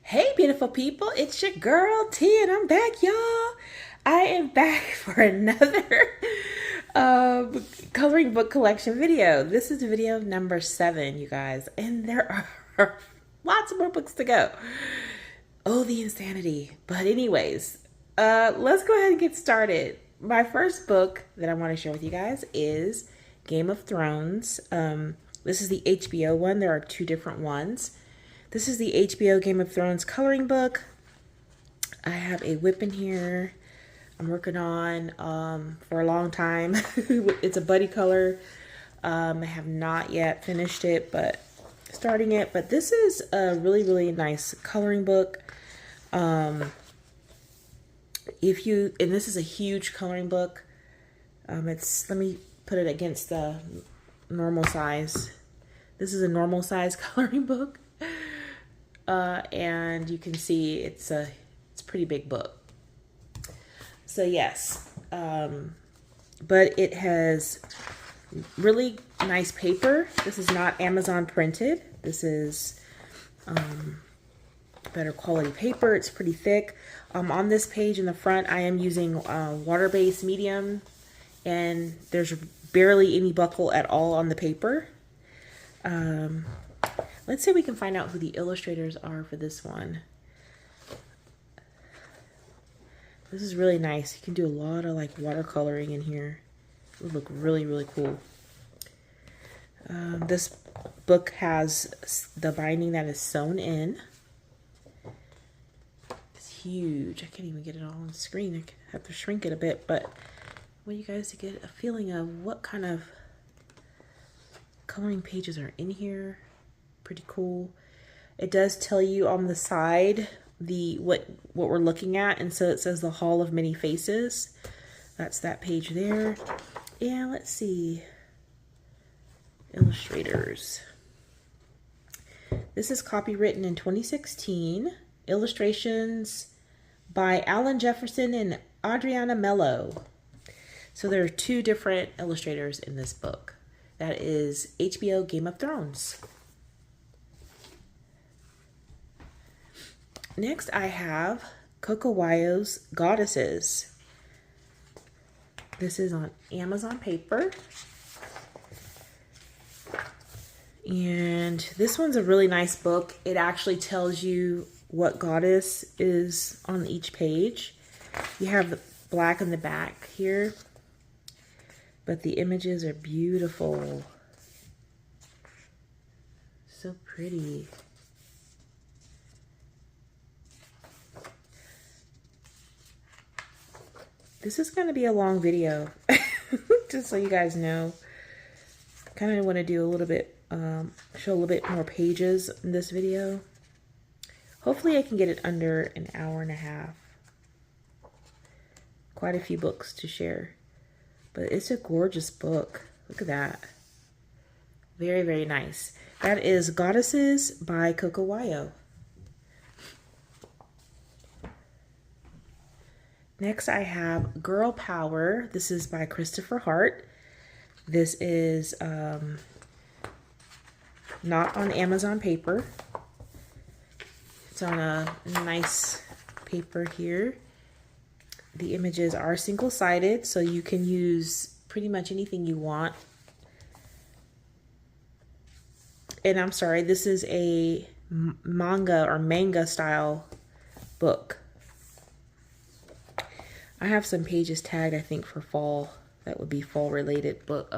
Hey, beautiful people, it's your girl T, and I'm back, y'all. I am back for another coloring book collection video. This is video number 7, you guys, and there are lots more books to go. Oh, the insanity. But anyways, let's go ahead and get started. My first book that I want to share with you guys is Game of Thrones. This is the HBO one. There are 2 different ones. This is the HBO Game of Thrones coloring book. I have a whip in here I'm working on for a long time. It's a buddy color. I have not yet finished it, but starting it. But this is a really, really nice coloring book. And this is a huge coloring book. Let me put it against the normal size. This is a normal size coloring book. And you can see it's a pretty big book. So yes, but it has really nice paper. This is not Amazon printed. This is better quality paper. It's pretty thick. On this page in the front, I am using water-based medium, and there's barely any buckle at all on the paper. Let's see if we can find out who the illustrators are for this one. This is really nice. You can do a lot of like watercoloring in here. It would look really, really cool. This book has the binding that is sewn in. It's huge. I can't even get it all on the screen. I have to shrink it a bit, but I want you guys to get a feeling of what kind of coloring pages are in here. Pretty cool. It does tell you on the side what we're looking at, and so it says the Hall of Many Faces. That's that page there. And let's see, illustrators. This is copywritten in 2016. Illustrations by Alan Jefferson and Adriana Mello. So there are 2 different illustrators in this book. That is HBO Game of Thrones. Next, I have Coco Wyo's Goddesses. This is on Amazon paper. And this one's a really nice book. It actually tells you what goddess is on each page. You have the black in the back here, but the images are beautiful. So pretty. This is going to be a long video, just so you guys know. Kind of want to do a little bit, show a little bit more pages in this video. Hopefully I can get it under an hour and a half. Quite a few books to share, but it's a gorgeous book. Look at that. Very, very nice. That is Goddesses by Coco Wyo. Next, I have Girl Power. This is by Christopher Hart. This is not on Amazon paper. It's on a nice paper here. The images are single-sided, so you can use pretty much anything you want. And I'm sorry, this is a manga style book. I have some pages tagged, I think, for fall. That would be fall related book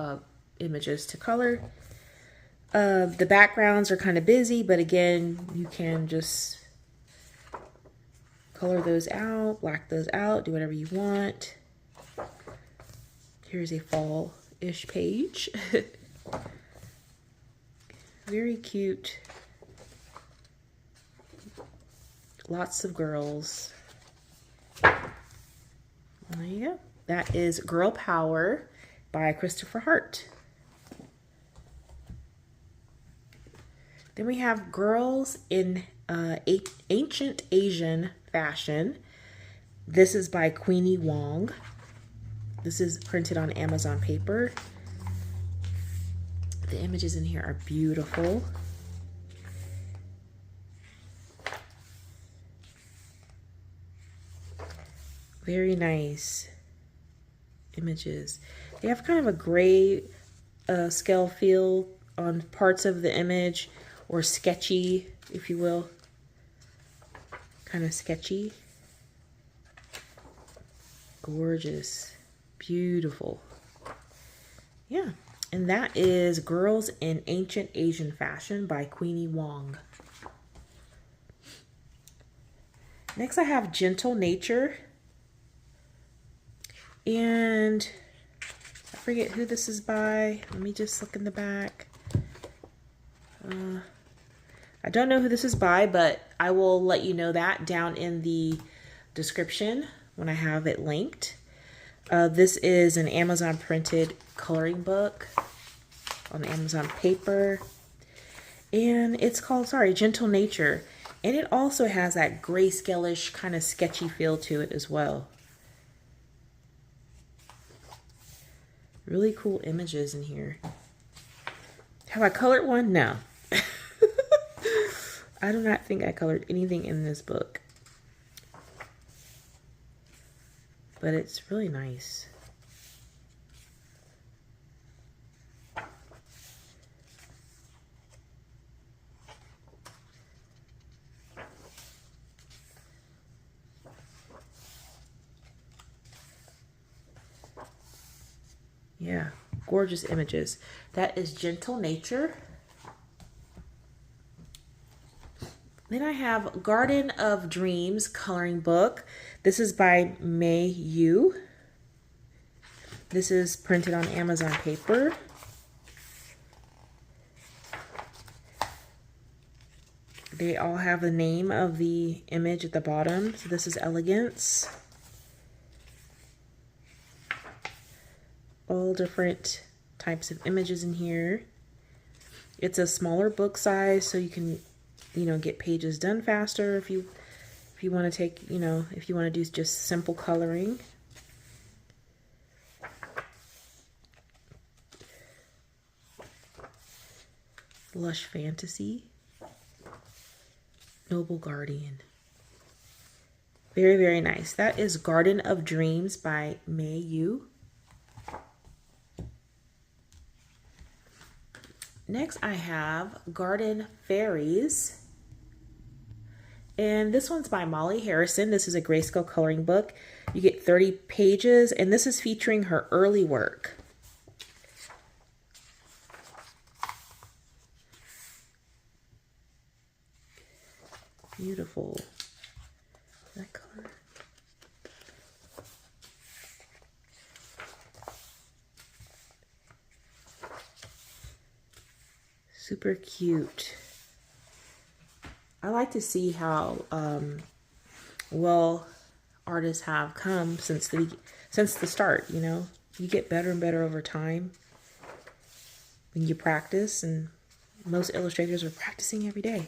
images to color. The backgrounds are kind of busy, but again, you can just color those out, black those out, do whatever you want. Here's a fall-ish page. Very cute. Lots of girls. There you go. That is Girl Power by Christopher Hart. Then we have Girls in Ancient Asian Fashion. This is by Queenie Wong. This is printed on Amazon paper. The images in here are beautiful. Very nice images. They have kind of a gray scale feel on parts of the image, or sketchy, if you will. Kind of sketchy. Gorgeous. Beautiful. Yeah. And that is Girls in Ancient Asian Fashion by Queenie Wong. Next I have Gentle Nature. And I forget who this is by. Let me just look in the back. I don't know who this is by, but I will let you know that down in the description when I have it linked. This is an Amazon printed coloring book on Amazon paper. And it's called, Gentle Nature. And it also has that grayscale-ish kind of sketchy feel to it as well. Really cool images in here. Have I colored one? No. I do not think I colored anything in this book. But it's really nice. Yeah, gorgeous images. That is Gentle Nature. Then I have Garden of Dreams coloring book. This is by Mei Yu. This is printed on Amazon paper. They all have the name of the image at the bottom. So this is Elegance. All different types of images in here. It's a smaller book size, so you can, get pages done faster if you want to take, if you want to do just simple coloring. Lush Fantasy. Noble Guardian. Very, very nice. That is Garden of Dreams by Mei Yu. Next I have Garden Fairies. And this one's by Molly Harrison. This is a grayscale coloring book. You get 30 pages, and this is featuring her early work. Beautiful. That color. Super cute. I like to see how well artists have come since the start. You get better and better over time when you practice, and most illustrators are practicing every day.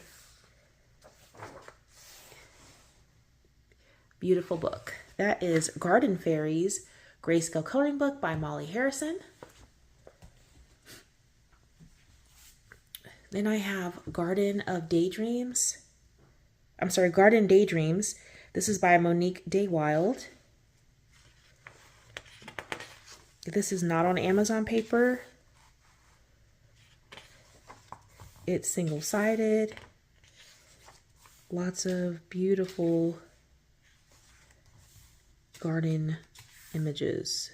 Beautiful book. That is Garden Fairies grayscale coloring book by Molly Harrison. Then I have Garden Daydreams. This is by Monique Daywild. This is not on Amazon paper. It's single-sided. Lots of beautiful garden images.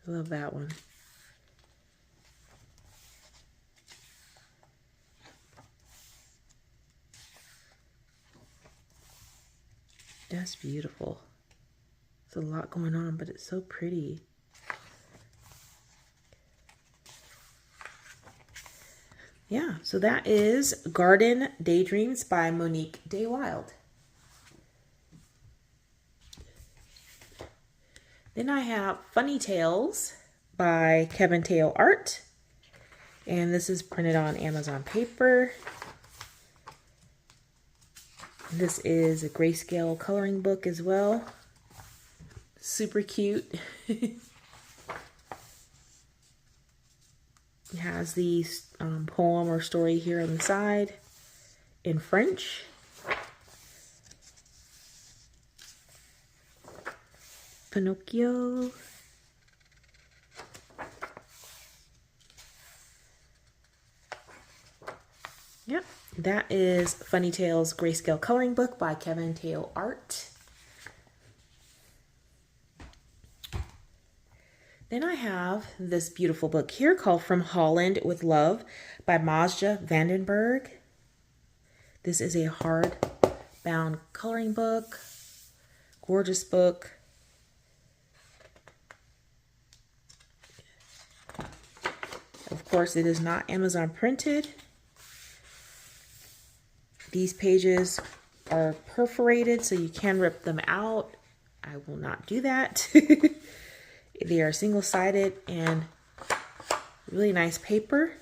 I love that one. That's beautiful. There's a lot going on, but it's so pretty. Yeah, so that is Garden Daydreams by Monique Daywild. Then I have Funny Tales by Kevin Teo Art. And this is printed on Amazon paper. This is a grayscale coloring book as well. Super cute. It has the poem or story here on the side in French. Pinocchio. Yep, that is Funny Tales Grayscale Coloring Book by Kevin Teo Art. Then I have this beautiful book here called From Holland with Love by Mazja Vandenberg. This is a hardbound coloring book. Gorgeous book. Of course, it is not Amazon printed. These pages are perforated, so you can rip them out. I will not do that. They are single-sided and really nice paper.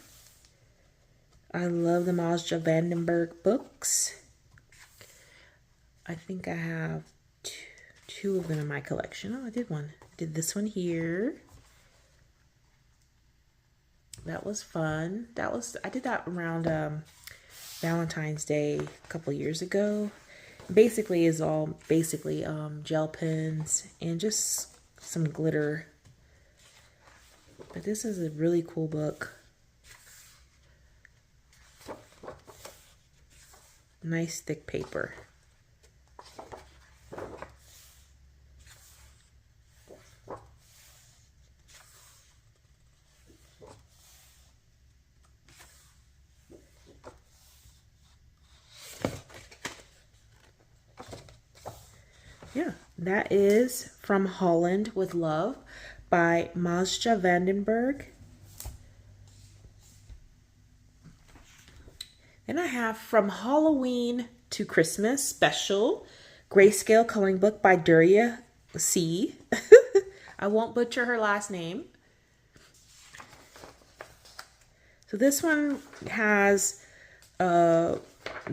I love the Mazja Vandenberg books. I think I have two of them in my collection. Oh, I did one. I did this one here. That was fun. I did that around Valentine's Day a couple years ago. Basically is all gel pens and just some glitter. But this is a really cool book. Nice thick paper. Yeah, that is From Holland with Love by Mazja Vandenberg. Then I have From Halloween to Christmas Special Grayscale Coloring Book by Grazia. I won't butcher her last name. So this one has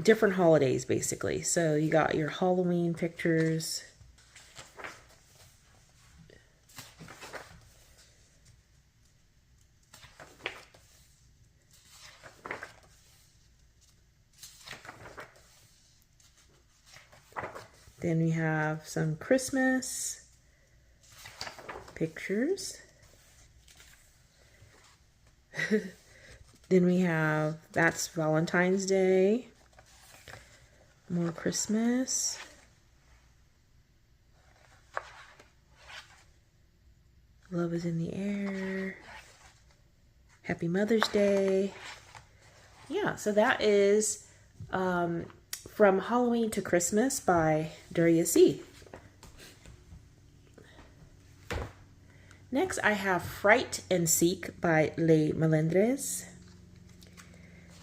different holidays basically. So you got your Halloween pictures. Then we have some Christmas pictures. Then we have, that's Valentine's Day. More Christmas. Love is in the air. Happy Mother's Day. Yeah, so that is From Halloween to Christmas by Grazia. Next, I have Fright and Seek by Les Melendres.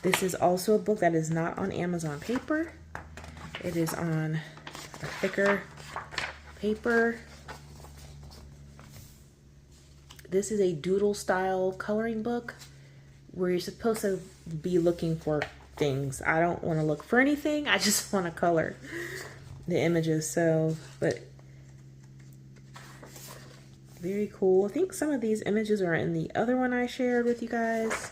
This is also a book that is not on Amazon paper. It is on a thicker paper. This is a doodle style coloring book where you're supposed to be looking for things. I don't want to look for anything. I just want to color the images. But very cool. I think some of these images are in the other one I shared with you guys.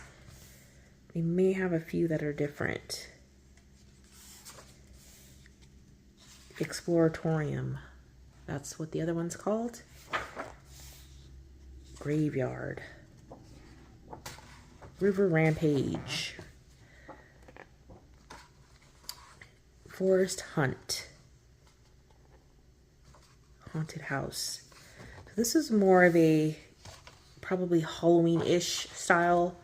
We may have a few that are different. Exploratorium. That's what the other one's called. Graveyard. River Rampage. Forest Hunt. Haunted House. So this is more of a probably Halloween-ish style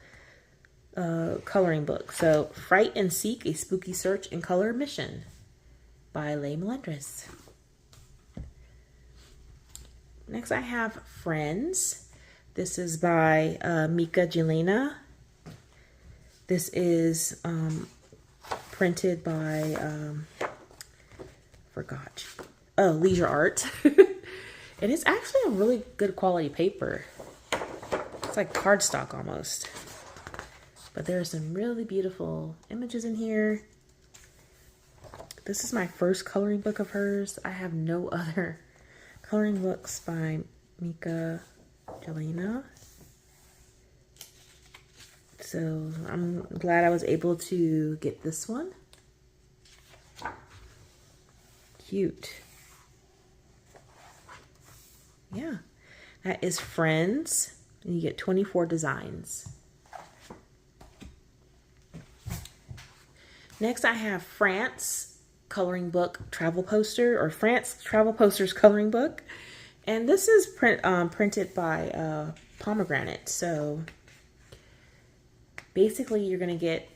coloring book. So Fright and Seek, a spooky search and color mission by Les Melendres. Next I have Friends. This is by Mika Jelena. This is printed by Leisure Art. And it's actually a really good quality paper. It's like cardstock almost. But there are some really beautiful images in here. This is my first coloring book of hers. I have no other coloring books by Mika Jelena. So I'm glad I was able to get this one. Cute. yeah, that is Friends. And you get 24 designs. Next, I have France coloring book travel poster, or France travel posters coloring book. And this is printed by Pomegranate. So basically you're going to get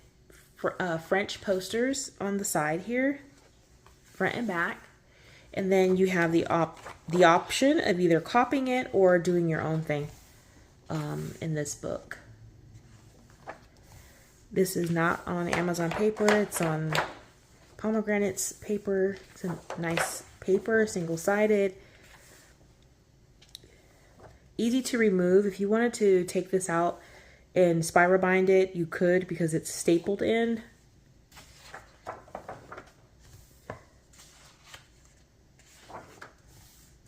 French posters on the side here, front and back. And then you have the option of either copying it or doing your own thing in this book. This is not on Amazon paper. It's on Pomegranate's paper. It's a nice paper, single-sided. Easy to remove. If you wanted to take this out and spiral bind it, you could, because it's stapled in.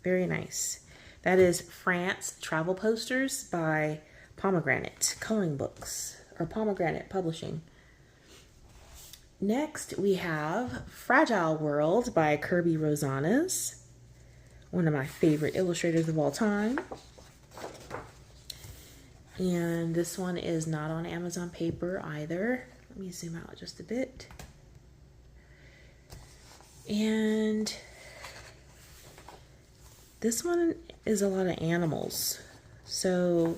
Very nice. That is France Travel Posters by Pomegranate Coloring Books, or Pomegranate Publishing. Next, we have Fragile World by Kirby Rosanas, one of my favorite illustrators of all time. And this one is not on Amazon paper either. Let me zoom out just a bit. And this one is a lot of animals. So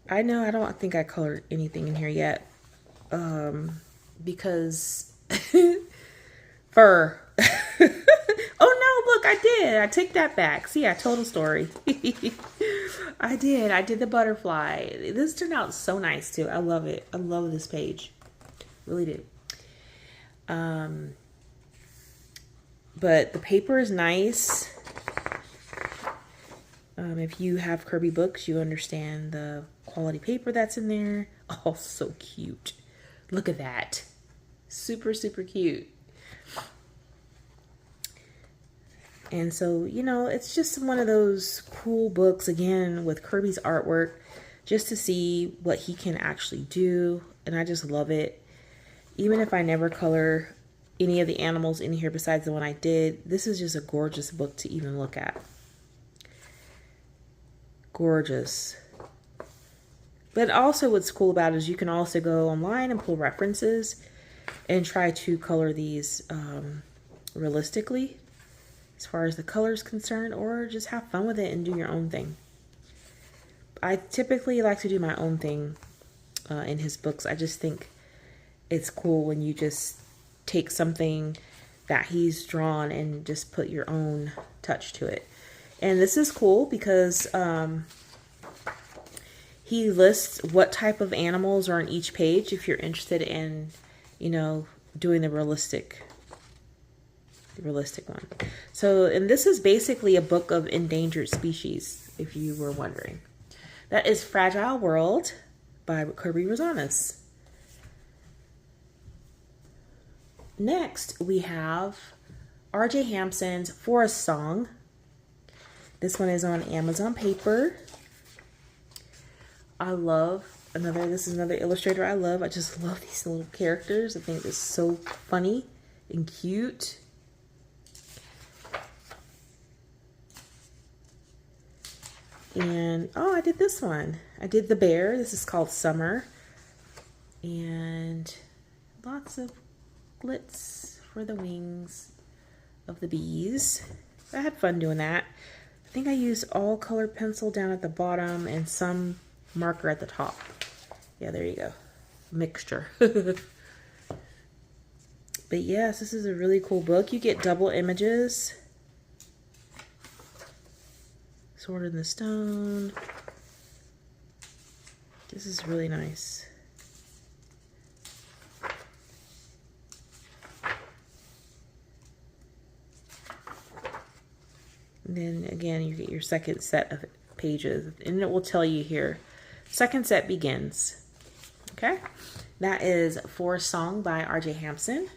I know I don't think I colored anything in here yet. Because fur. Oh no, look, I did. I take that back. See, I told a story. I did the butterfly. This turned out so nice too. I love it. I love this page. Really do. But the paper is nice. If you have Kirby books, you understand the quality paper that's in there. Oh, so cute. Look at that. Super, super cute. And so, you know, it's just one of those cool books, again, with Kirby's artwork, just to see what he can actually do. And I just love it. Even if I never color any of the animals in here besides the one I did, this is just a gorgeous book to even look at. Gorgeous. But also what's cool about it is you can also go online and pull references and try to color these realistically as far as the color is concerned, or just have fun with it and do your own thing. I typically like to do my own thing in his books. I just think it's cool when you just take something that he's drawn and just put your own touch to it. And this is cool because he lists what type of animals are on each page if you're interested in, you know, doing the realistic one. So, and this is basically a book of endangered species, if you were wondering. That is Fragile World by Kirby Rosanas. Next, we have R.J. Hampson's Forest Song. This one is on Amazon paper. I love this is another illustrator I love. I just love these little characters. I think it's so funny and cute. And, oh, I did this one. I did the bear. This is called Summer. And lots of glitz for the wings of the bees. I had fun doing that. I think I used all colored pencil down at the bottom and some marker at the top. Yeah, there you go. Mixture. But yes, this is a really cool book. You get double images. Sword in the Stone. This is really nice. And then again, you get your second set of pages, and it will tell you here, second set begins. Okay, that is Forest Song by R.J. Hampson.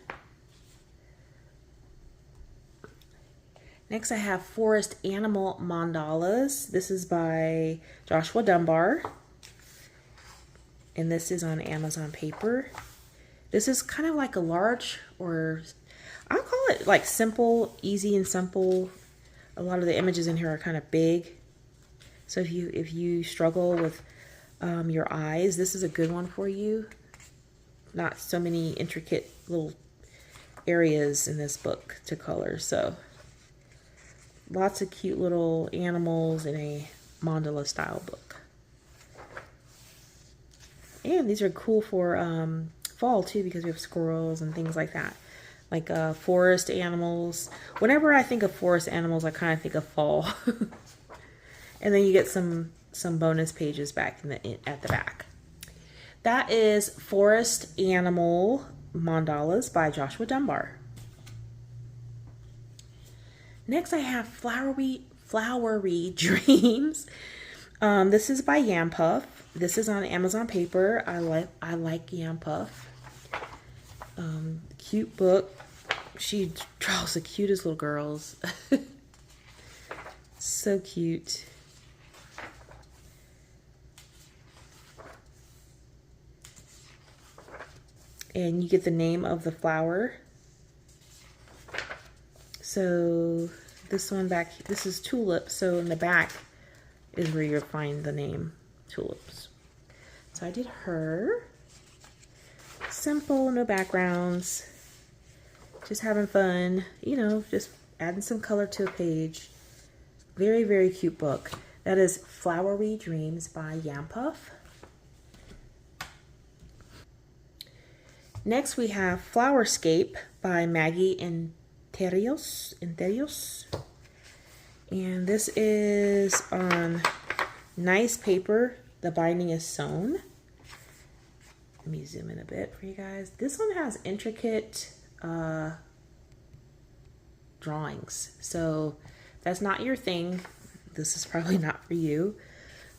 Next, I have Forest Animal Mandalas. This is by Joshua Dunbar, and this is on Amazon paper. This is kind of like a large, or I'll call it like simple, easy and simple A lot of the images in here are kind of big. So if you struggle with your eyes, this is a good one for you. Not so many intricate little areas in this book to color. So lots of cute little animals in a mandala style book. And these are cool for fall too, because we have squirrels and things like that. Like forest animals. Whenever I think of forest animals, I kind of think of fall. And then you get some bonus pages back at the back. That is Forest Animal Mandalas by Joshua Dunbar. Next I have Flowery Dreams. This is by Yam Puff. This is on Amazon paper. I like Yam Puff. Cute book. She draws the cutest little girls. So cute. And you get the name of the flower. So this one back, this is tulip. So in the back is where you'll find the name tulips. So I did her. Simple, no backgrounds. Just having fun, you know, just adding some color to a page. Very, very cute book. That is Flowery Dreams by Yam Puff. Next we have Flowerscape by Maggie Interios. And this is on nice paper. The binding is sewn. Let me zoom in a bit for you guys. This one has intricate drawings. So if that's not your thing, this is probably not for you.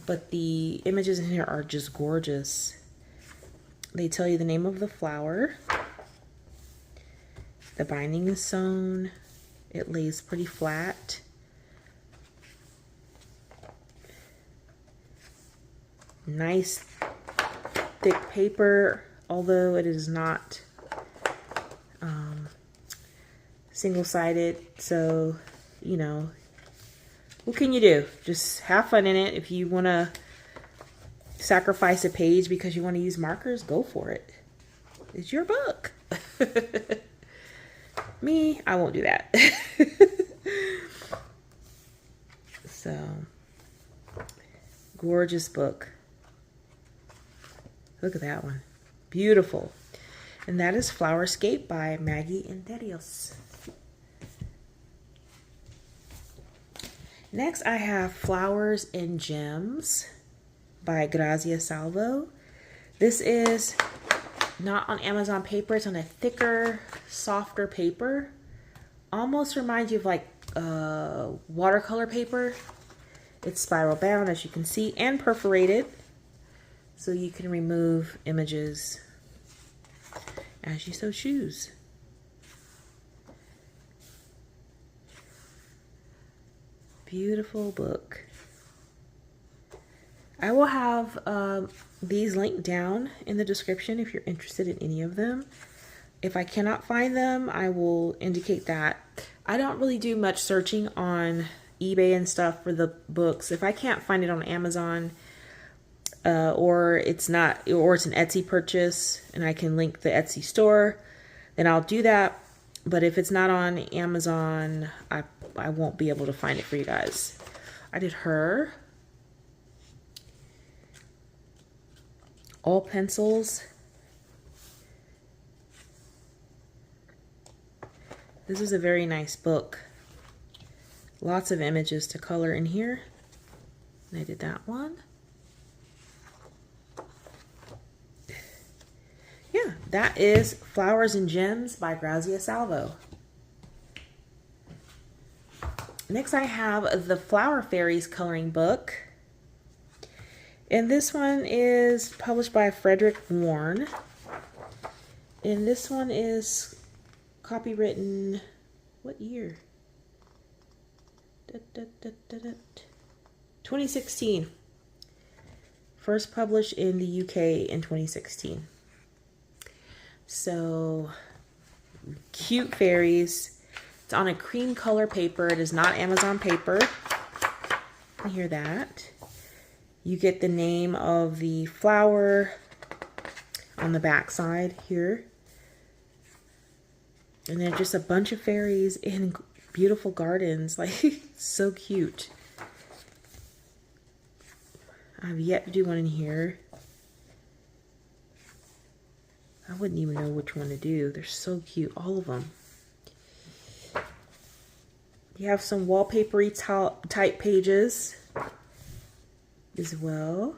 But the images in here are just gorgeous. They tell you the name of the flower. The binding is sewn. It lays pretty flat. Nice thick paper, although it is not single-sided. So, you know, what can you do? Just have fun in it. If you want to sacrifice a page because you want to use markers, go for it. It's your book. Me, I won't do that. So, gorgeous book. Look at that one. Beautiful. And that is Flowerscape by Maggie Interios. Next, I have Flowers and Gems by Grazia Salvo. This is not on Amazon paper. It's on a thicker, softer paper. Almost reminds you of like watercolor paper. It's spiral bound, as you can see, and perforated. So you can remove images as you so choose. Beautiful book. I will have these linked down in the description if you're interested in any of them. If I cannot find them, I will indicate that. I don't really do much searching on eBay and stuff for the books. If I can't find it on Amazon, or it's an Etsy purchase and I can link the Etsy store, then I'll do that. But if it's not on Amazon, I won't be able to find it for you guys. I did her. All pencils. This is a very nice book. Lots of images to color in here. And I did that one. Yeah, that is Flowers and Gems by Grazia Salvo. Next I have the Flower Fairies coloring book. And this one is published by Frederick Warne. And this one is copywritten, what year? 2016. First published in the UK in 2016. So, cute fairies. It's It's on a cream color paper. It is not Amazon paper. You hear that? You get the name of the flower on the back side here. And then just a bunch of fairies in beautiful gardens. Like, so cute. I've yet to do one in here. I wouldn't even know which one to do. They're so cute, all of them. You have some wallpapery type pages as well.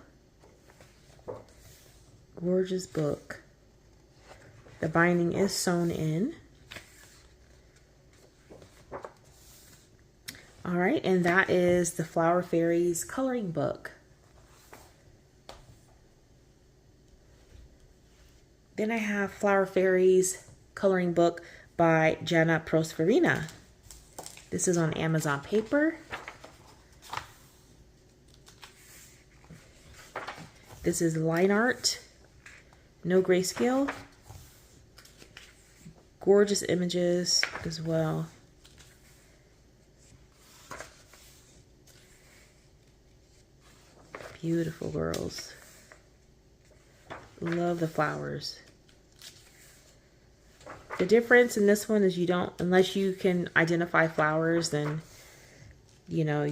Gorgeous book. The binding is sewn in. All right, and that is the Flower Fairies coloring book. Then I have Flower Fairies coloring book by Jana Prosperina. This is on Amazon paper. This is line art, no grayscale. Gorgeous images as well. Beautiful girls. Love the flowers. The difference in this one is you don't, unless you can identify flowers, then, you know,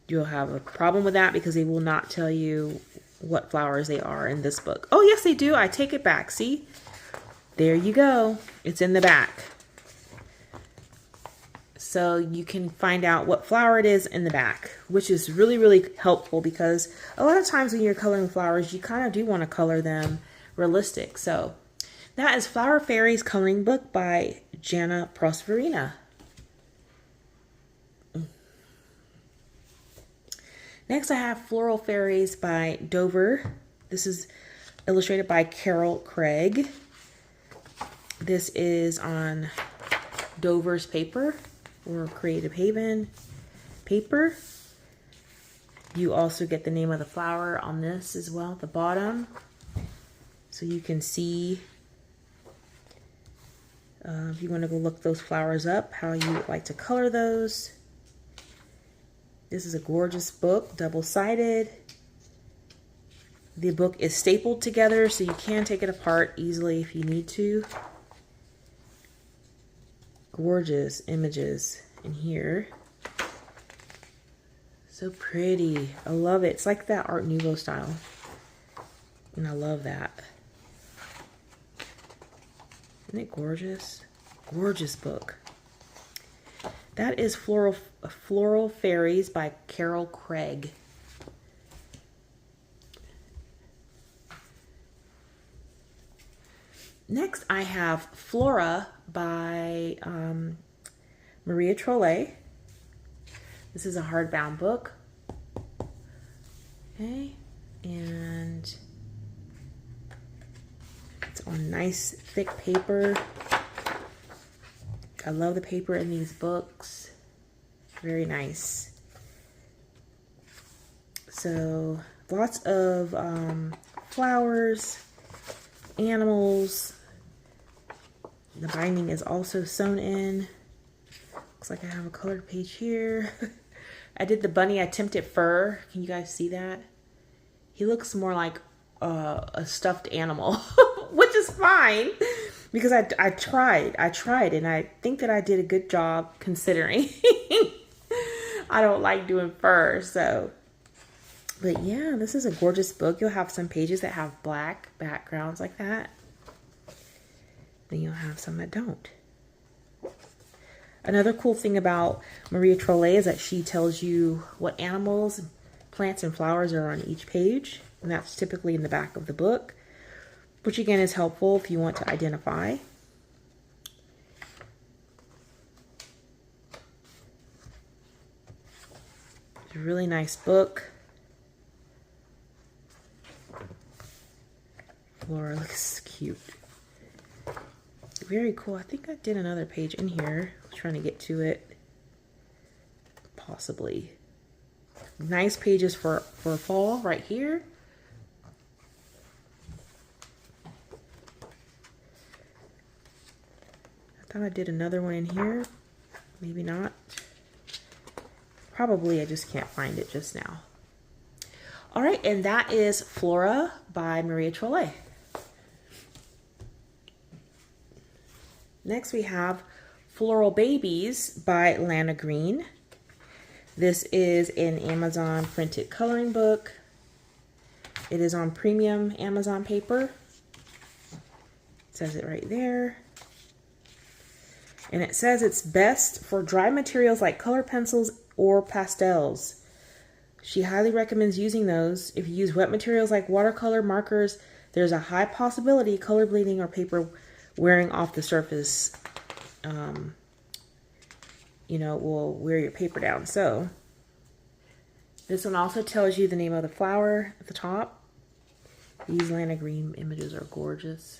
you'll have a problem with that because they will not tell you what flowers they are in this book. Oh, yes, they do. I take it back. See? There you go. It's in the back. So you can find out what flower it is in the back, which is really, really helpful because a lot of times when you're coloring flowers, you kind of do want to color them realistic. So that is Flower Fairies coloring book by Jana Prosperina. Next, I have Floral Fairies by Dover. This is illustrated by Carol Craig. This is on Dover's paper or Creative Haven paper. You also get the name of the flower on this as well at the bottom. So you can see, if you want to go look those flowers up, how you would like to color those. This is a gorgeous book, double-sided. The book is stapled together, so you can take it apart easily if you need to. Gorgeous images in here. So pretty. I love it. It's like that Art Nouveau style. And I love that. Isn't it gorgeous? Gorgeous book. That is Floral Fairies by Carol Craig. Next, I have Flora by Maria Trolle. This is a hardbound book. Okay, and it's on nice thick paper. I love the paper in these books. Very nice. So lots of flowers, animals. The binding is also sewn in. Looks like I have a colored page here. I did the bunny attempted fur. Can you guys see that? He looks more like a stuffed animal, which is fine because I tried and I think that I did a good job considering. I don't like doing fur, so. But yeah, this is a gorgeous book. You'll have some pages that have black backgrounds like that. Then you'll have some that don't. Another cool thing about Maria Trolle is that she tells you what animals, plants, and flowers are on each page. And that's typically in the back of the book, which again is helpful if you want to identify. It's a really nice book. Flora looks cute. Very cool. I think I did another page in here. I was trying to get to it. Possibly. Nice pages for fall right here. I thought I did another one in here. Maybe not. Probably I just can't find it just now. All right, and that is Flora by Maria Trolle. Next we have Floral Babies by Lana Green. This is an Amazon printed coloring book. It is on premium Amazon paper. It says it right there. And it says it's best for dry materials like color pencils or pastels. She highly recommends using those. If you use wet materials like watercolor markers, there's a high possibility color bleeding or paper wearing off the surface, you know, will wear your paper down. So this one also tells you the name of the flower at the top. These Lana Green images are gorgeous.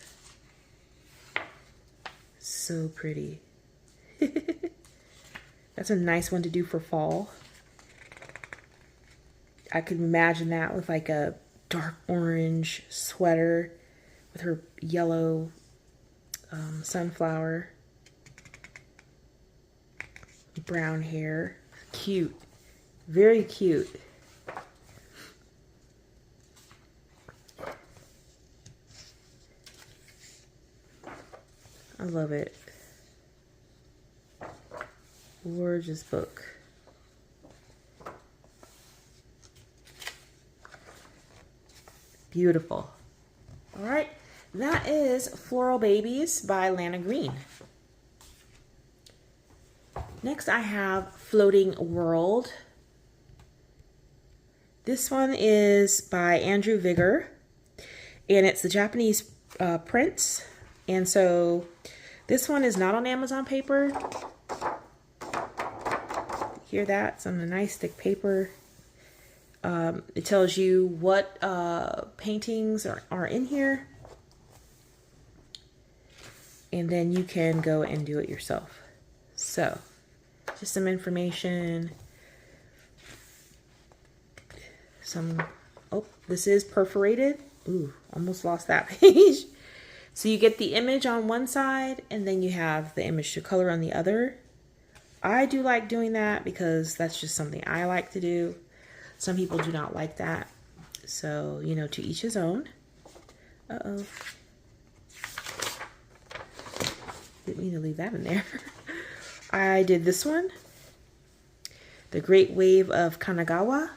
So pretty. That's a nice one to do for fall. I could imagine that with like a dark orange sweater with her yellow sunflower, brown hair. Cute. Very cute. I love it. Gorgeous book. Beautiful. All right, that is Floral Babies by Lana Green. Next I have Floating World. This one is by Andrew Vigor, and it's the Japanese prints. And so this one is not on Amazon paper. Hear that? It's on a nice thick paper. It tells you what paintings are in here. And then you can go and do it yourself. So, just some information. Oh, this is perforated. Ooh, almost lost that page. So you get the image on one side, and then you have the image to color on the other. I do like doing that because that's just something I like to do. Some people do not like that. So, you know, to each his own. Uh-oh. Didn't mean to leave that in there. I did this one. The Great Wave of Kanagawa.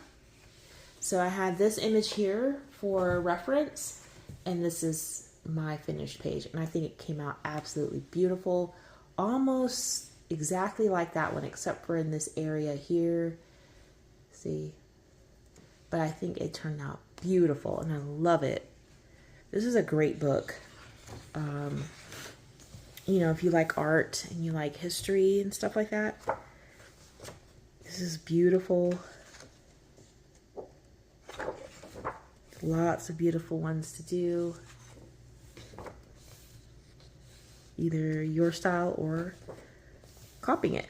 So I had this image here for reference. And this is my finished page. And I think it came out absolutely beautiful. Almost exactly like that one, except for in this area here. See? But I think it turned out beautiful, and I love it. This is a great book. You know, if you like art and you like history and stuff like that, this is beautiful. Lots of beautiful ones to do. Either your style or copying it.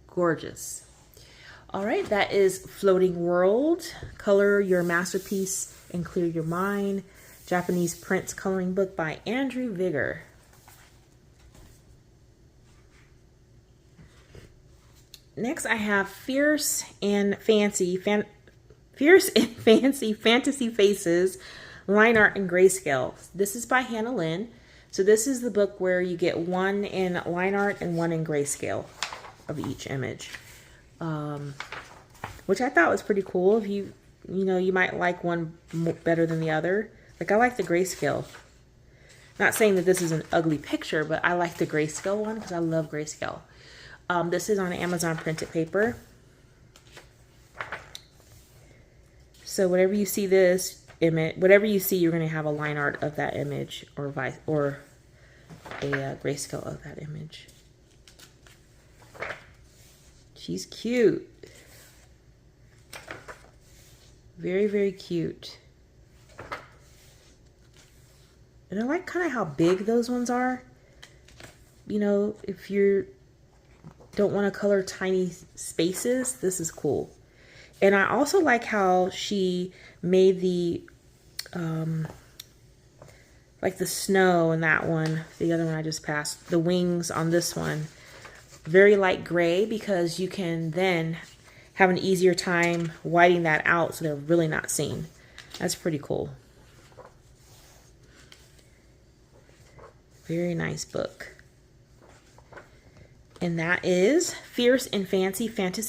Gorgeous. All right, that is Floating World. Color Your Masterpiece and Clear Your Mind. Japanese Prints Coloring Book by Andrew Vigor. Next, I have Fierce and Fancy Fantasy Faces, Line Art and Grayscale. This is by Hannah Lynn. So this is the book where you get one in line art and one in grayscale of each image, which I thought was pretty cool. If you know, you might like one better than the other. Like, I like the grayscale. Not saying that this is an ugly picture, but I like the grayscale one because I love grayscale. This is on Amazon printed paper. So whenever you see this image, whatever you see, you're going to have a line art of that image, or a grayscale of that image. She's cute. Very, very cute. And I like kind of how big those ones are. You know, if you don't want to color tiny spaces, this is cool. And I also like how she made the like the snow in that one. The other one I just passed. The wings on this one. Very light gray because you can then have an easier time whiting that out so they're really not seen. That's pretty cool. Very nice book. And that is Fierce and Fantasy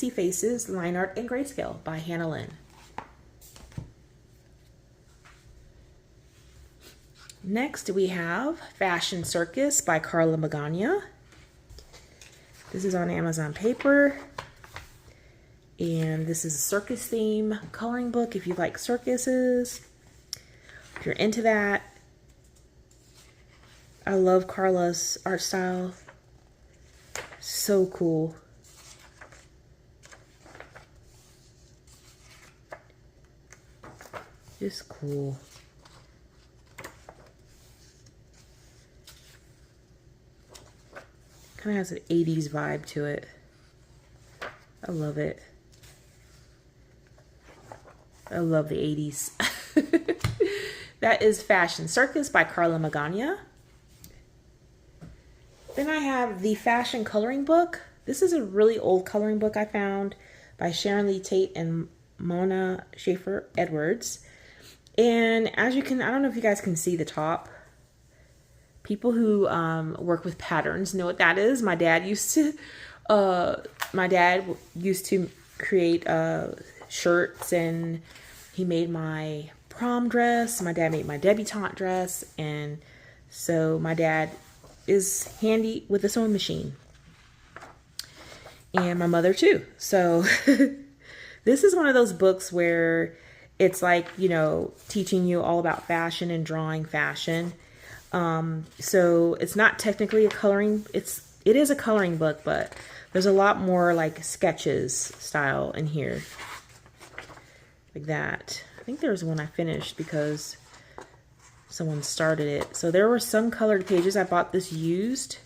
Faces, Line Art and Grayscale by Hannah Lynn. Next we have Fashion Circus by Carla Magana. This is on Amazon paper. And this is a circus theme coloring book if you like circuses. If you're into that. I love Carla's art style. So cool. Just cool. Kind of has an 80s vibe to it. I love it. I love the 80s. That is Fashion Circus by Carla Magana. Then I have the Fashion Coloring Book. This is a really old coloring book I found by Sharon Lee Tate and Mona Schaefer Edwards. And as you can, I don't know if you guys can see the top. People who work with patterns know what that is. My dad used to create shirts, and he made my prom dress. My dad made my debutante dress, and so my dad is handy with a sewing machine, and my mother too. So this is one of those books where it's like, you know, teaching you all about fashion and drawing fashion. So it's not technically a coloring, it is a coloring book, but there's a lot more like sketches style in here. Like that. I think there was one I finished because someone started it. So there were some colored pages. I bought this used,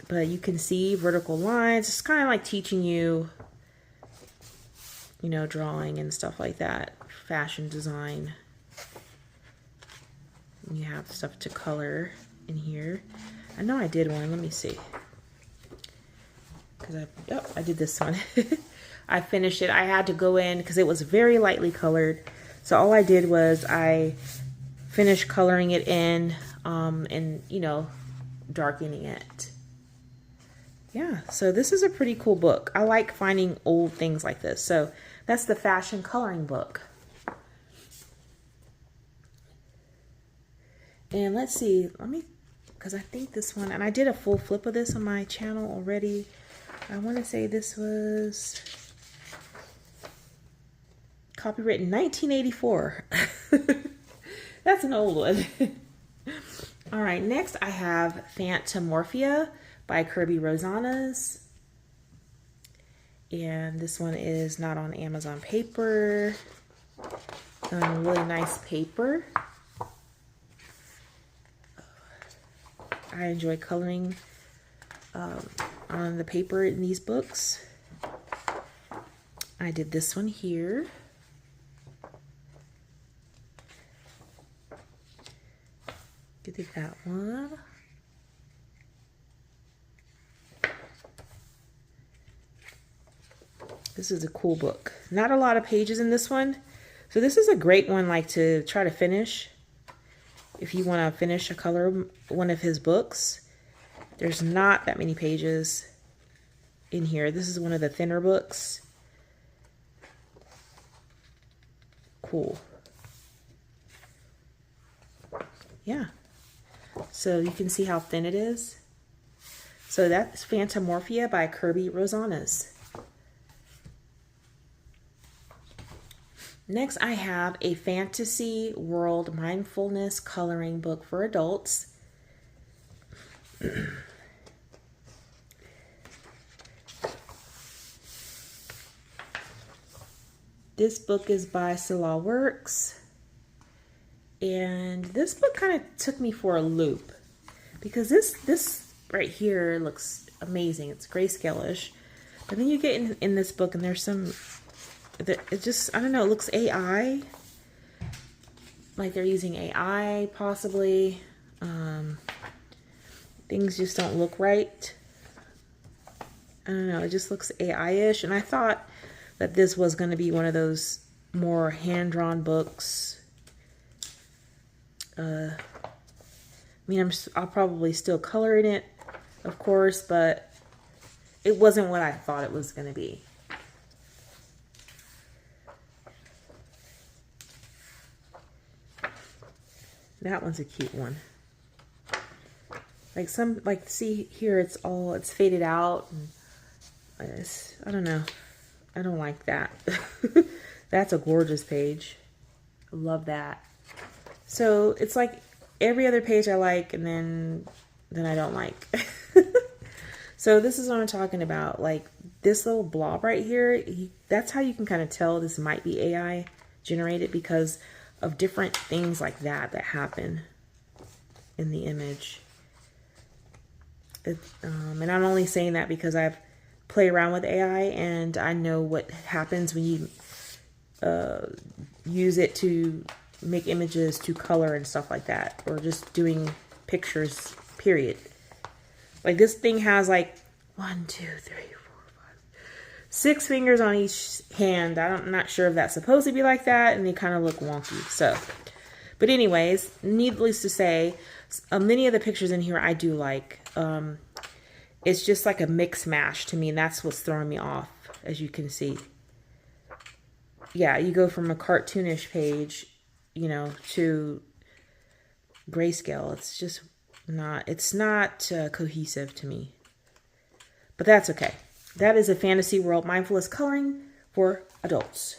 but you can see vertical lines. It's kind of like teaching you, you know, drawing and stuff like that. Fashion design. You have stuff to color in here. I know I did one. Let me see. Because I did this one. I finished it. I had to go in because it was very lightly colored. So all I did was I finished coloring it in and, you know, darkening it. Yeah, so this is a pretty cool book. I like finding old things like this. So that's the Fashion Coloring Book. And let's see, because I think this one, and I did a full flip of this on my channel already. I want to say this was copywritten 1984. That's an old one. All right, next I have Fantomorphia by Kirby Rosanas. And this one is not on Amazon paper. Really nice paper. I enjoy coloring on the paper in these books. I did this one here. I did that one. This is a cool book. Not a lot of pages in this one. So this is a great one like to try to finish. If you want to finish a color one of his books, there's not that many pages in here. This is one of the thinner books. Cool. Yeah. So you can see how thin it is. So that's Fantomorphia by Kirby Rosanas. Next, I have a Fantasy World Mindfulness coloring book for adults. This book is by Solar Works. And this book kind of took me for a loop because this right here looks amazing. It's grayscale-ish. But then you get in this book and there's some, it just, I don't know, it looks AI. like they're using AI possibly. Things just don't look right. I don't know, it just looks AI-ish. And I thought that this was going to be one of those more hand-drawn books. I mean, I'll probably still color in it, of course, but it wasn't what I thought it was going to be. That one's a cute one. Like see here, it's faded out. And I don't know. I don't like that. That's a gorgeous page. I love that. So it's like every other page I like, and then I don't like. So this is what I'm talking about. Like this little blob right here, that's how you can kind of tell this might be AI generated, because of different things like that happen in the image. And I'm only saying that because I've played around with AI and I know what happens when you use it to make images to color and stuff like that, or just doing pictures, period. Like this thing has like 1, 2, 3, 4, 5, 6 fingers on each hand. I'm not sure if that's supposed to be like that, and they kind of look wonky. So, but anyways, needless to say, many of the pictures in here I do like. It's just like a mix mash to me, and that's what's throwing me off, as you can see. Yeah, you go from a cartoonish page, you know, to grayscale. It's just not, cohesive to me. But that's okay. That is a Fantasy World Mindfulness coloring for adults.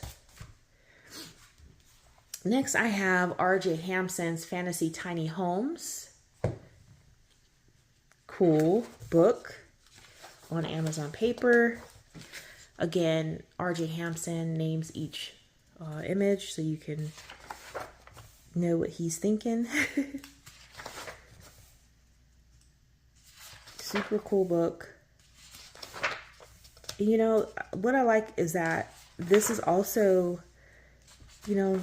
Next, I have R.J. Hampson's Fantasy Tiny Homes. Cool book on Amazon paper. Again, R.J. Hampson names each image so you can know what he's thinking. Super cool book. You know, what I like is that this is also, you know,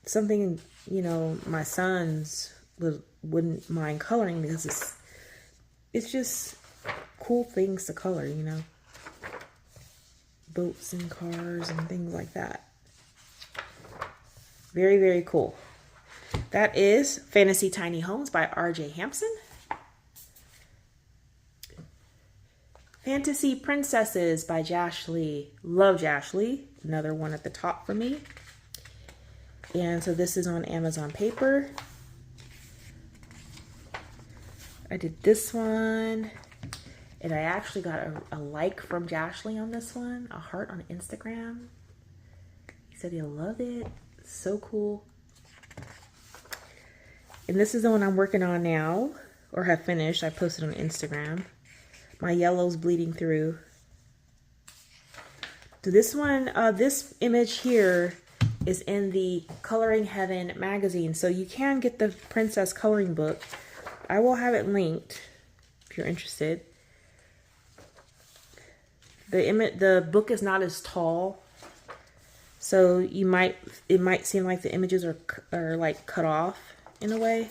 something, you know, my sons wouldn't mind coloring, because it's just cool things to color, you know. Boats and cars and things like that. Very, very cool. That is Fantasy Tiny Homes by R.J. Hampson. Fantasy Princesses by Josh Lee. Love Josh Lee. Another one at the top for me. And so this is on Amazon paper. I did this one. And I actually got a like from Josh Lee on this one. A heart on Instagram. He said he loved it. So cool. And this is the one I'm working on now. Or have finished. I posted on Instagram. My yellow's bleeding through. So this one, this image here is in the Coloring Heaven magazine. So you can get the princess coloring book. I will have it linked if you're interested. The book is not as tall, so it might seem like the images are like cut off in a way.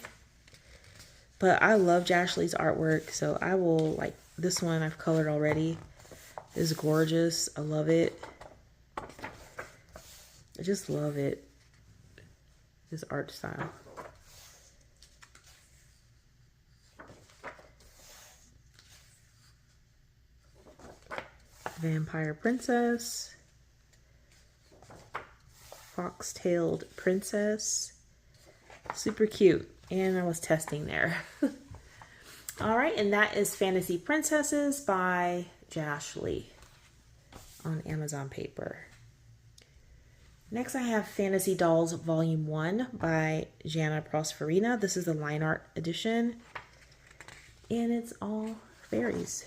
But I love Josh Lee's artwork, so I will like this one. I've colored already. It's gorgeous. I love it. I just love it. This art style. Vampire Princess. Fox-tailed Princess. Super cute. And I was testing there. All right, and that is Fantasy Princesses by Josh Lee on Amazon paper. Next, I have Fantasy Dolls Volume 1 by Jana Prosperina. This is the line art edition, and it's all fairies.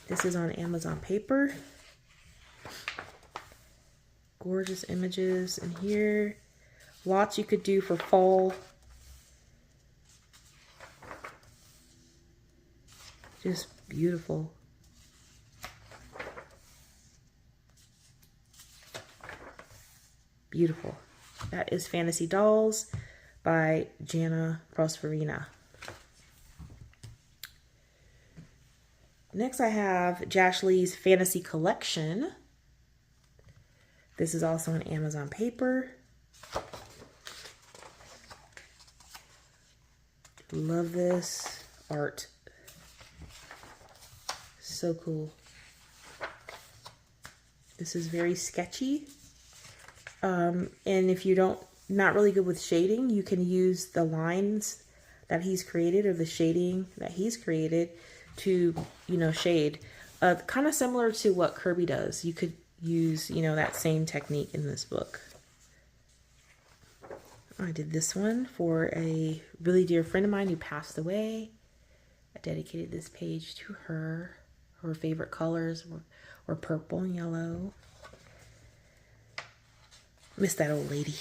This is on Amazon paper. Gorgeous images in here. Lots you could do for fall. Just beautiful. Beautiful. That is Fantasy Dolls by Jana Prosperina. Next I have Josh Lee's Fantasy Collection. This is also on Amazon paper. Love this art. So cool. This is very sketchy. And if you not really good with shading, you can use the lines that he's created or the shading that he's created to, shade. Kind of similar to what Kirby does. You could use, that same technique in this book. I did this one for a really dear friend of mine who passed away. I dedicated this page to her. Her favorite colors were purple and yellow. Miss that old lady.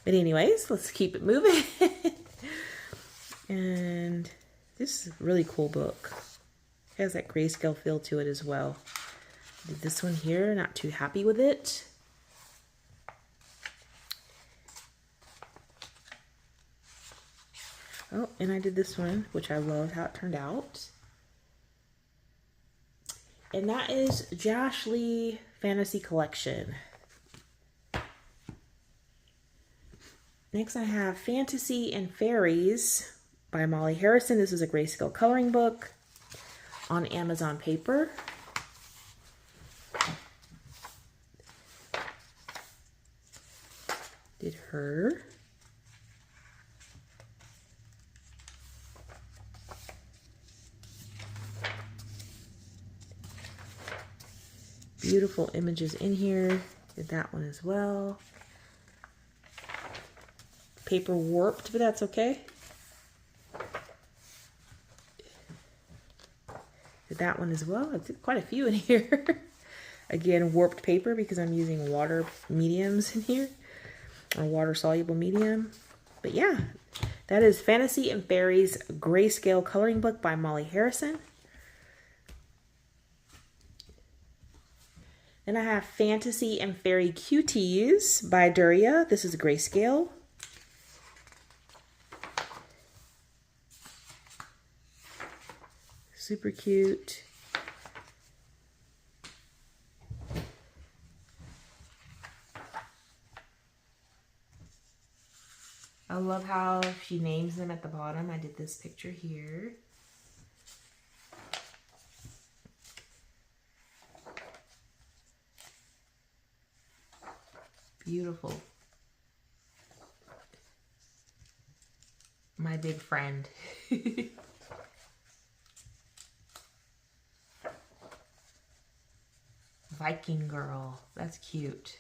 But anyways, let's keep it moving. And this is a really cool book. It has that grayscale feel to it as well. Did this one here, not too happy with it. Oh, and I did this one, which I loved how it turned out. And that is Josh Lee Fantasy Collection. Next I have Fantasy and Fairies by Molly Harrison. This is a grayscale coloring book on Amazon paper. Did her. Beautiful images in here. Did that one as well. Paper warped, but that's okay. Did that one as well. I did quite a few in here. Again, warped paper because I'm using water mediums in here. Or water soluble medium. But yeah, that is Fantasy and Fairies Grayscale Coloring Book by Molly Harrison. Then I have Fantasy and Fairy Cuties by Duria. This is grayscale. Super cute. I love how she names them at the bottom. I did this picture here. Beautiful. My big friend. Viking girl. That's cute.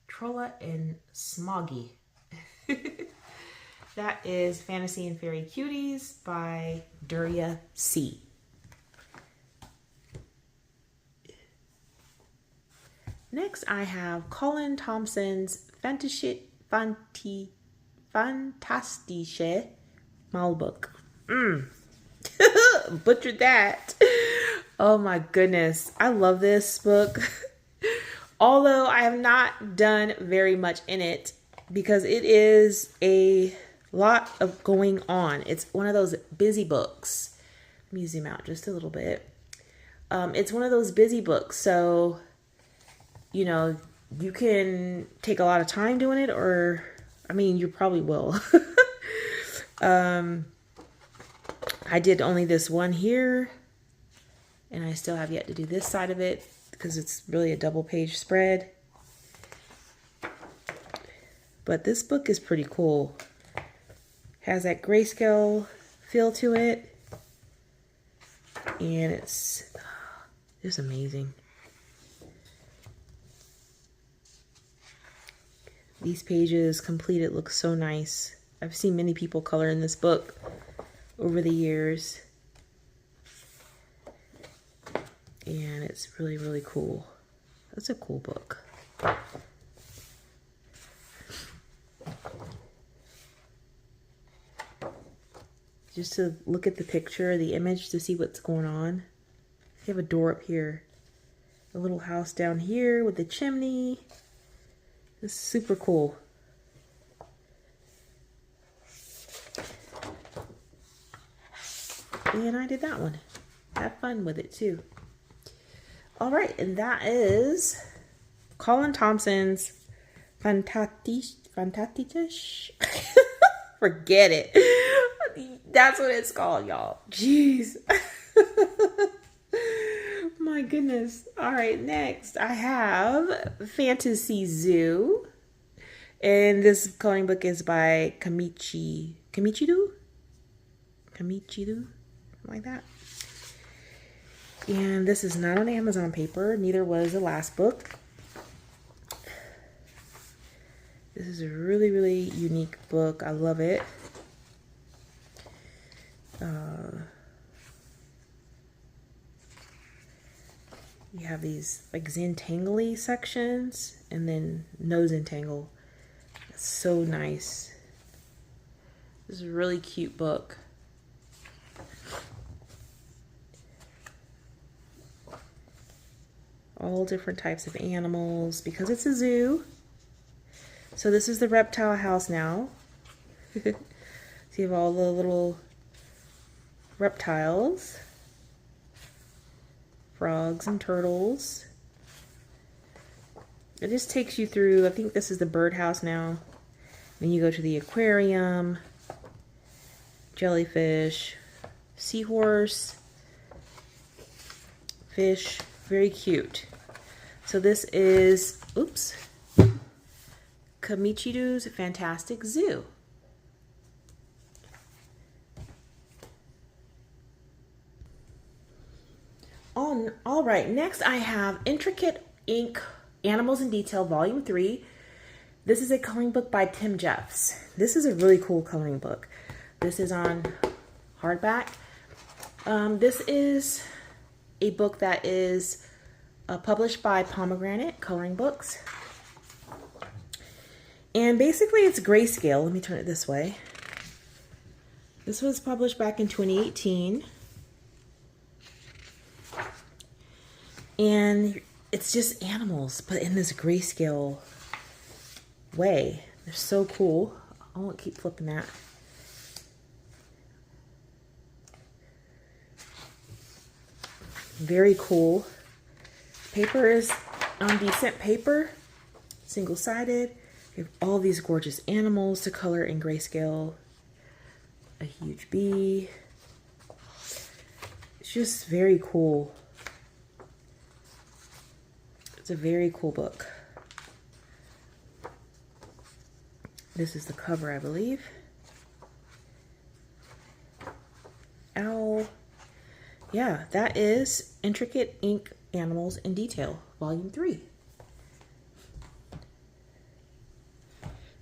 Trolla and Smoggy. That is Fantasy and Fairy Cuties by Duria C. Next, I have Colin Thompson's Fantastische Malbook. Butchered that. Oh my goodness. I love this book. Although I have not done very much in it because it is a lot of going on. It's one of those busy books. Let me zoom out just a little bit. It's one of those busy books. So, you can take a lot of time doing it, or, you probably will. I did only this one here, and I still have yet to do this side of it because it's really a double page spread. But this book is pretty cool. Has that grayscale feel to it, and it's just amazing. These pages completed look so nice. I've seen many people color in this book over the years. And it's really, really cool. That's a cool book. Just to look at the picture, the image, to see what's going on. You have a door up here. The little house down here with the chimney. It's super cool. And I did that one. Had fun with it too. All right, and that is Colin Thompson's Fantatisch. Forget it. That's what it's called, y'all. Jeez. My goodness. All right, next I have Fantasy Zoo. And this coloring book is by Kamichidu? Something like that. And this is not on Amazon paper. Neither was the last book. This is a really, really unique book. I love it. You have these like Zentangly sections and then no Zentangle. It's so nice. This is a really cute book. All different types of animals because it's a zoo. So this is the reptile house now. So you have all the little reptiles. Frogs and turtles. It just takes you through, I think this is the birdhouse now. Then you go to the aquarium, jellyfish, seahorse, fish, very cute. So this is, oops, Kamichidu's Fantastic Zoo. All right, next I have Intricate Ink Animals in Detail Volume 3. This is a coloring book by Tim Jeffs. This is a really cool coloring book. This is on hardback. This is a book that is published by Pomegranate Coloring Books. And basically it's grayscale. Let me turn it this way. This was published back in 2018. And it's just animals, but in this grayscale way. They're so cool. I won't keep flipping that. Very cool. Paper is on decent paper, single-sided. You have all these gorgeous animals to color in grayscale. A huge bee. It's just very cool. It's a very cool book. This is the cover, I believe. Owl. Yeah, that is Intricate Ink Animals in Detail, Volume 3.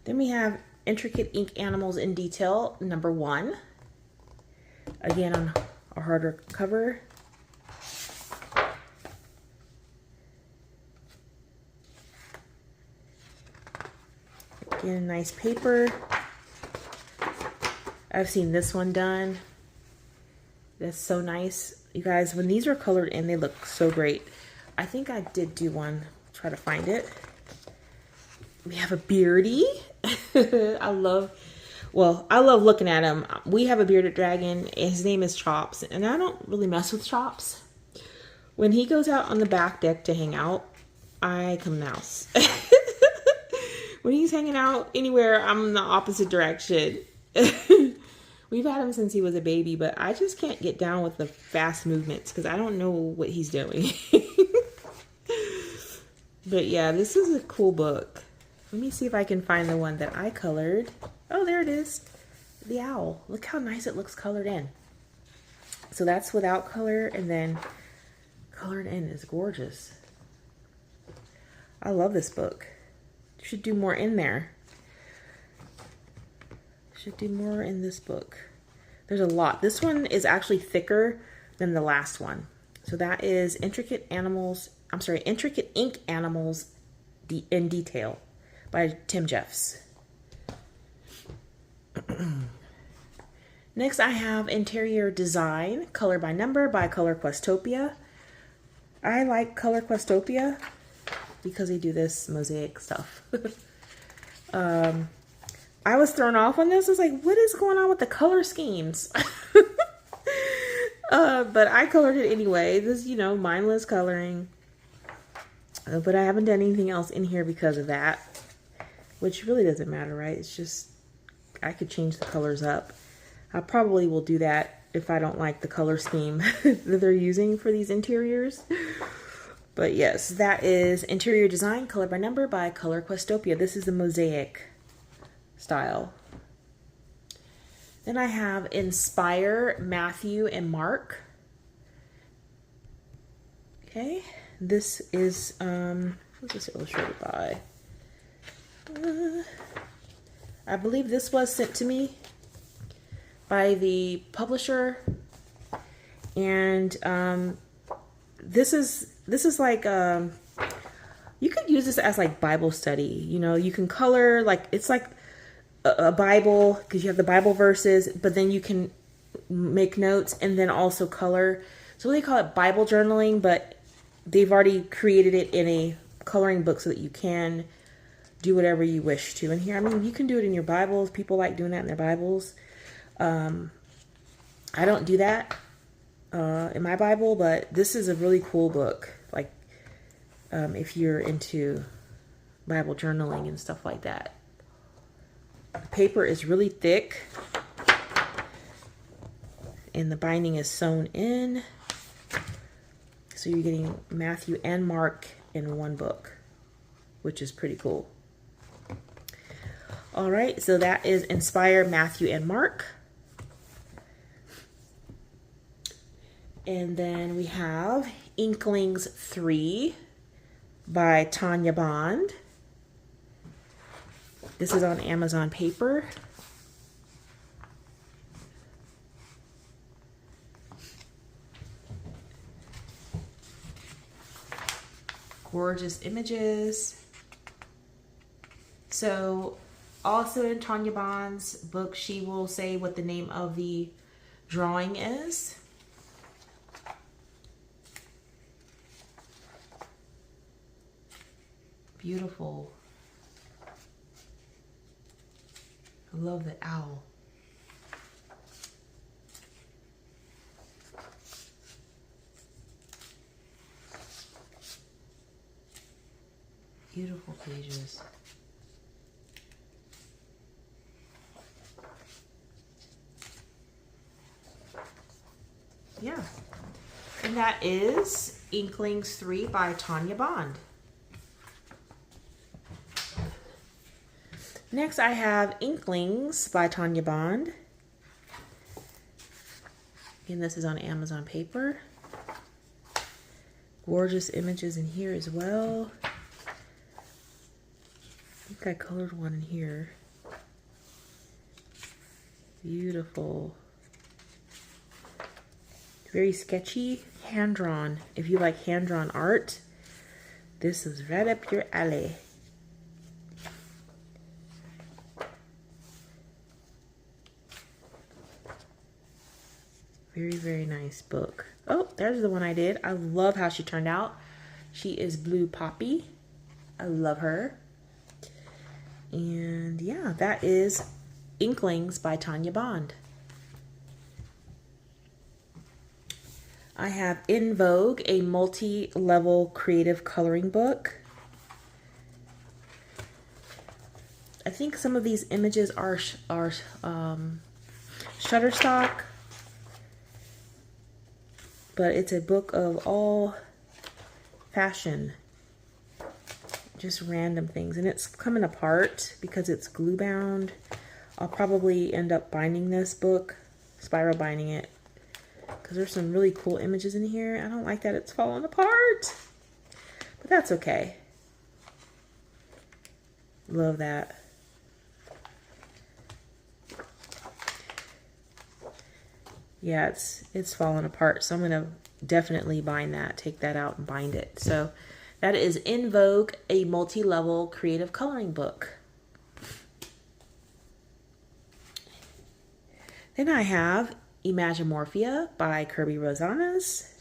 Then we have Intricate Ink Animals in Detail, number 1. Again, on a harder cover. Again, nice paper. I've seen this one done. That's so nice. You guys, when these are colored in, they look so great. I think I did do one. Try to find it. We have a beardy. I love looking at him. We have a bearded dragon. His name is Chops, and I don't really mess with Chops. When he goes out on the back deck to hang out, I come mouse. When he's hanging out anywhere, I'm in the opposite direction. We've had him since he was a baby, but I just can't get down with the fast movements because I don't know what he's doing. But yeah, this is a cool book. Let me see if I can find the one that I colored. Oh, there it is. The owl. Look how nice it looks colored in. So that's without color, and then colored in is gorgeous. I love this book. Should do more in there. Should do more in this book. There's a lot. This one is actually thicker than the last one. So that is Intricate Ink Animals in Detail by Tim Jeffs. Next I have Interior Design, Color by Number by Color Questopia. I like Color Questopia because they do this mosaic stuff. I was thrown off on this. I was like, what is going on with the color schemes? But I colored it anyway. This, you know, mindless coloring. But I haven't done anything else in here because of that. Which really doesn't matter, right? It's just, I could change the colors up. I probably will do that if I don't like the color scheme that they're using for these interiors. But yes, that is Interior Design, Color by Number by Color Questopia. This is the mosaic style. Then I have Inspire, Matthew, and Mark. Okay, this is, who's this illustrated by? I believe this was sent to me by the publisher, and this is like you could use this as like Bible study. You know, you can color like it's like a Bible because you have the Bible verses, but then you can make notes and then also color. So they call it Bible journaling, but they've already created it in a coloring book so that you can do whatever you wish to in here. I mean, you can do it in your Bibles. People like doing that in their Bibles. I don't do that in my Bible, but this is a really cool book. Like, if you're into Bible journaling and stuff like that. The paper is really thick, and the binding is sewn in. So you're getting Matthew and Mark in one book, which is pretty cool. All right, so that is Inspire, Matthew, and Mark. And then we have Inklings 3 by Tanya Bond. This is on Amazon paper. Gorgeous images. So also in Tanya Bond's book, she will say what the name of the drawing is. Beautiful. I love the owl. Beautiful pages. Yeah. And that is Inklings 3 by Tanya Bond. Next, I have Inklings by Tanya Bond. Again, this is on Amazon paper. Gorgeous images in here as well. I think I colored one in here. Beautiful. Very sketchy, hand-drawn. If you like hand-drawn art, this is right up your alley. Very, very nice book. Oh, there's the one I did. I love how she turned out. She is Blue Poppy. I love her. And yeah, that is Inklings by Tanya Bond. I have In Vogue, a multi-level creative coloring book. I think some of these images are Shutterstock, but it's a book of all fashion, just random things, and it's coming apart because it's glue bound. I'll probably end up binding this book, spiral binding it, because there's some really cool images in here. I don't like that it's falling apart, but that's okay. Love that. Yeah, it's falling apart, so I'm gonna definitely bind that, take that out and bind it. So that is In Vogue, a multi-level creative coloring book. Then I have Imaginemorphia by Kirby Rosanas.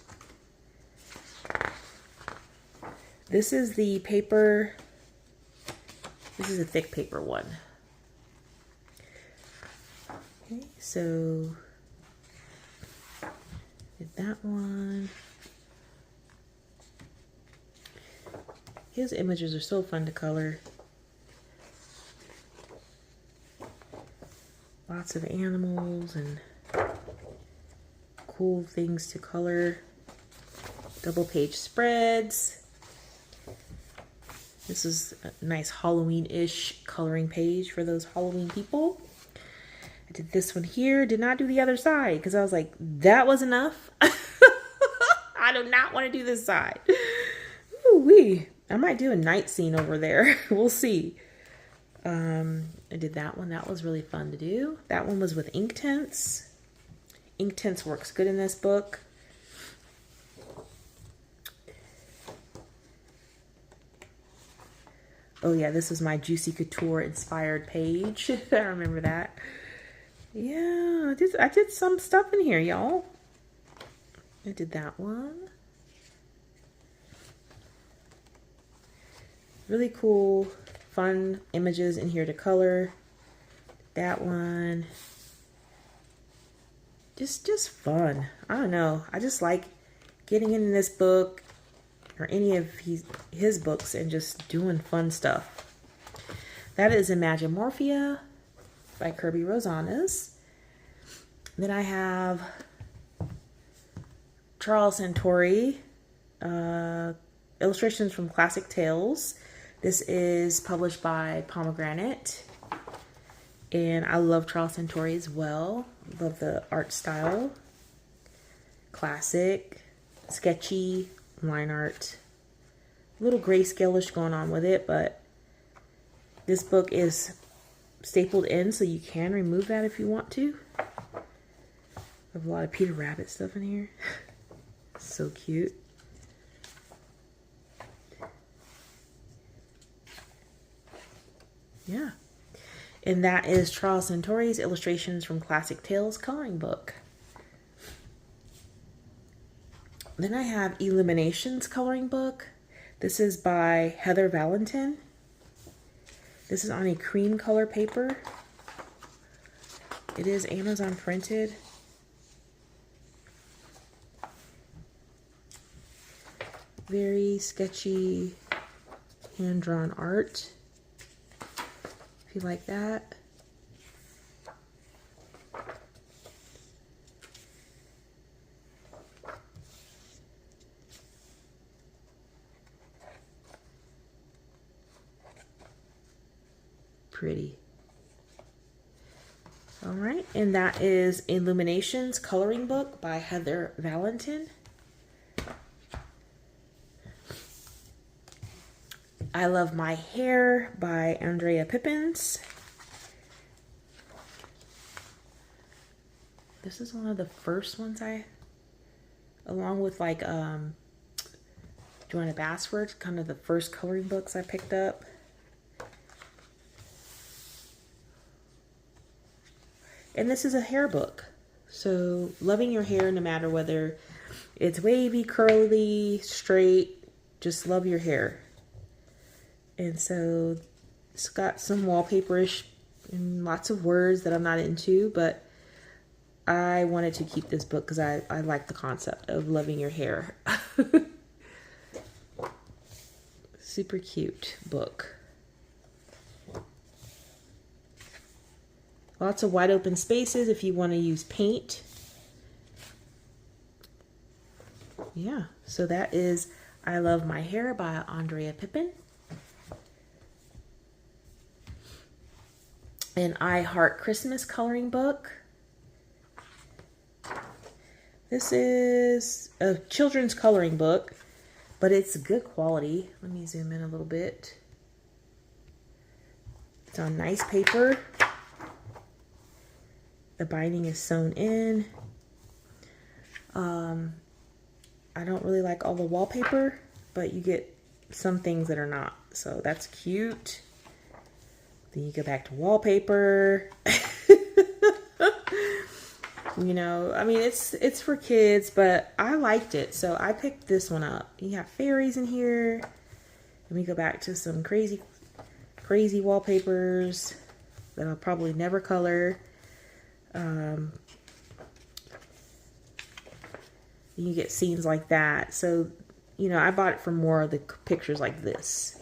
This is the paper. This is a thick paper one. Okay, so did that one. His images are so fun to color. Lots of animals and cool things to color. Double page spreads. This is a nice Halloween-ish coloring page for those Halloween people. I did this one here. Did not do the other side because I was like, that was enough. I do not want to do this side. Ooh-wee. I might do a night scene over there. We'll see. I did that one. That was really fun to do. That one was with Inktense. Inktense works good in this book. Oh yeah, this was my Juicy Couture inspired page. I remember that. Yeah, I did some stuff in here, y'all. I did that one. Really cool, fun images in here to color. That one. Just fun. I don't know. I just like getting in this book or any of his books and just doing fun stuff. That is Imaginomorphia by Kirby Rosanas. Then I have Charles Santori, illustrations from Classic Tales. This is published by Pomegranate. And I love Charles Santori as well. Love the art style. Classic, sketchy, line art. A little grayscale-ish going on with it, but this book is stapled in, so you can remove that if you want to. I have a lot of Peter Rabbit stuff in here. So cute. Yeah. And that is Charles Santori's Illustrations from Classic Tales coloring book. Then I have Illuminations coloring book. This is by Heather Valentin. This is on a cream color paper. It is Amazon printed. Very sketchy hand-drawn art. If you like that. Pretty. All right, and that is Illuminations coloring book by Heather Valentin. I Love My Hair by Andrea Pippins. This is one of the first ones along with like Joanna Basford, kind of the first coloring books I picked up. And this is a hair book. So loving your hair no matter whether it's wavy, curly, straight, just love your hair. And so it's got some wallpaperish and lots of words that I'm not into, but I wanted to keep this book because I like the concept of loving your hair. Super cute book. Lots of wide open spaces if you want to use paint. Yeah, so that is I Love My Hair by Andrea Pippin. An I Heart Christmas coloring book. This is a children's coloring book, but it's good quality. Let me zoom in a little bit. It's on nice paper. The binding is sewn in. I don't really like all the wallpaper, but you get some things that are not. So that's cute. Then you go back to wallpaper. You know, I mean, it's for kids, but I liked it, so I picked this one up. You have fairies in here. Let me go back to some crazy wallpapers that I'll probably never color. You get scenes like that. So, you know, I bought it for more of the pictures like this.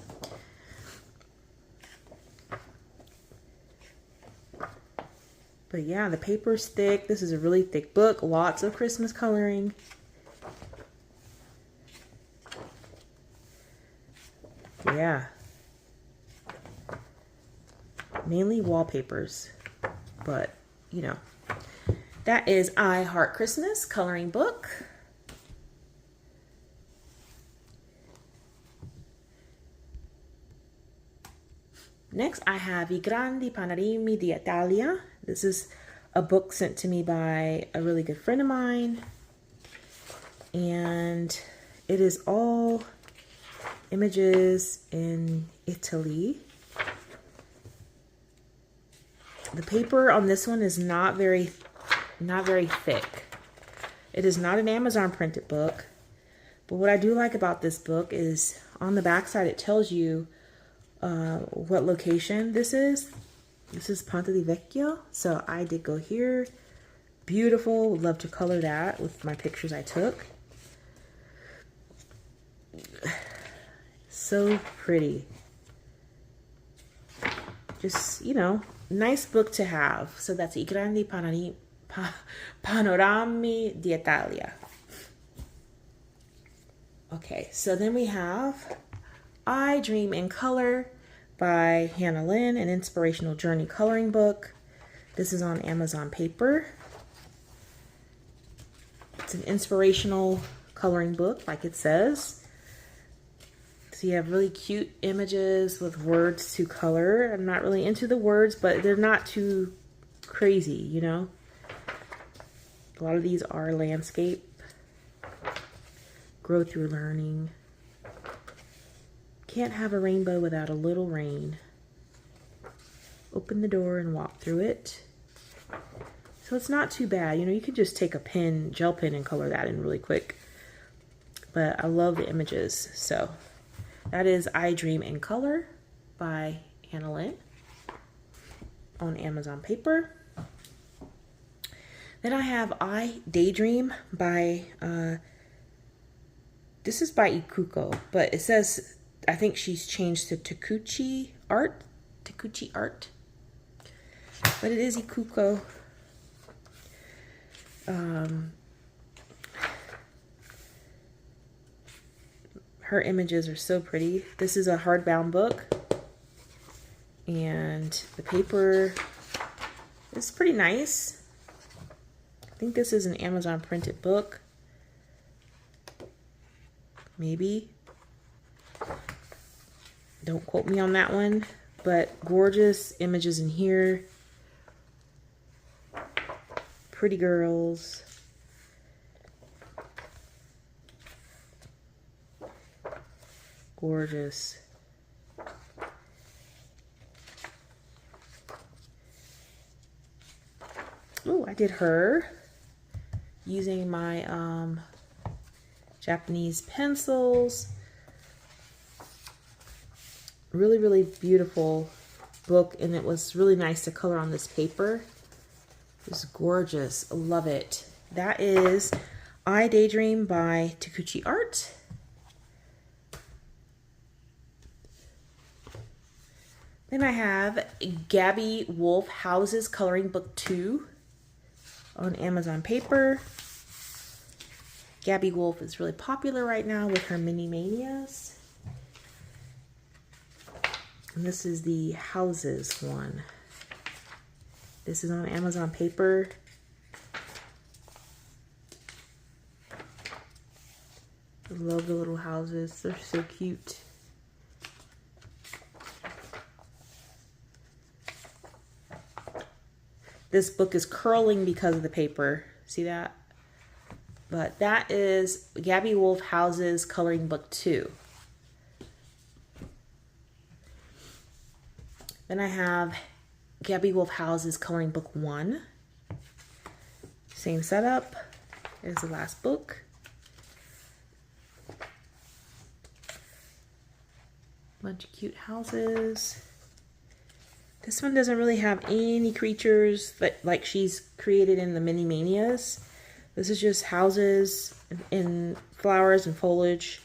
But yeah, the paper's thick. This is a really thick book. Lots of Christmas coloring. Yeah. Mainly wallpapers. But, you know. That is I Heart Christmas coloring book. Next, I have I Grandi Panorami d'Italia. This is a book sent to me by a really good friend of mine. And it is all images in Italy. The paper on this one is not very thick. It is not an Amazon printed book. But what I do like about this book is on the back side it tells you what location this is. This is Ponte di Vecchio, so I did go here. Beautiful, would love to color that with my pictures I took. So pretty. Just, you know, nice book to have. So that's I Grandi Panorami d'Italia. Okay, so then we have I Dream in Color by Hannah Lynn, an inspirational journey coloring book. This is on Amazon paper. It's an inspirational coloring book, like it says. So you have really cute images with words to color. I'm not really into the words, but they're not too crazy, you know. A lot of these are landscape. Grow through learning. Can't have a rainbow without a little rain. Open the door and walk through it. So it's not too bad. You know, you could just take a pen, gel pen, and color that in really quick. But I love the images. So that is I Dream in Color by Hannah Lynn on Amazon paper. Then I have I Daydream by, this is by Ikuko, but it says, I think she's changed to Takuchi Art. But it is Ikuko. Her images are so pretty. This is a hardbound book. And the paper is pretty nice. I think this is an Amazon printed book. Maybe. Don't quote me on that one, but gorgeous images in here. Pretty girls. Gorgeous. Oh, I did her using my Japanese pencils. Really, really beautiful book, and it was really nice to color on this paper. It's gorgeous. I love it. That is I Daydream by Takuchi Art. Then I have Gabby Wolf Houses Coloring Book 2 on Amazon paper. Gabby Wolf is really popular right now with her mini manias. And this is the houses one. This is on Amazon paper. I love the little houses. They're so cute. This book is curling because of the paper. See that? But that is Gabby Wolf Houses Coloring Book 2. Then I have Gabby Wolf Houses Coloring Book 1. Same setup as the last book. Bunch of cute houses. This one doesn't really have any creatures that like she's created in the mini manias. This is just houses and flowers and foliage,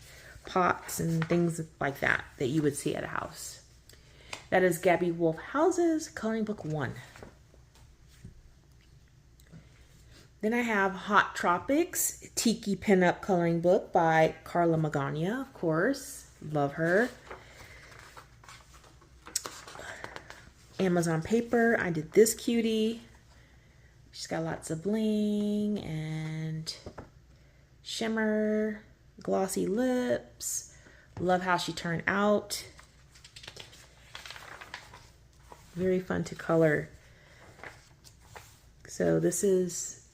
pots and things like that that you would see at a house. That is Gabby Wolf Houses, coloring book 1. Then I have Hot Tropics, Tiki Pinup Coloring Book by Carla Magana, of course. Love her. Amazon paper. I did this cutie. She's got lots of bling and shimmer, glossy lips. Love how she turned out. Very fun to color. So this is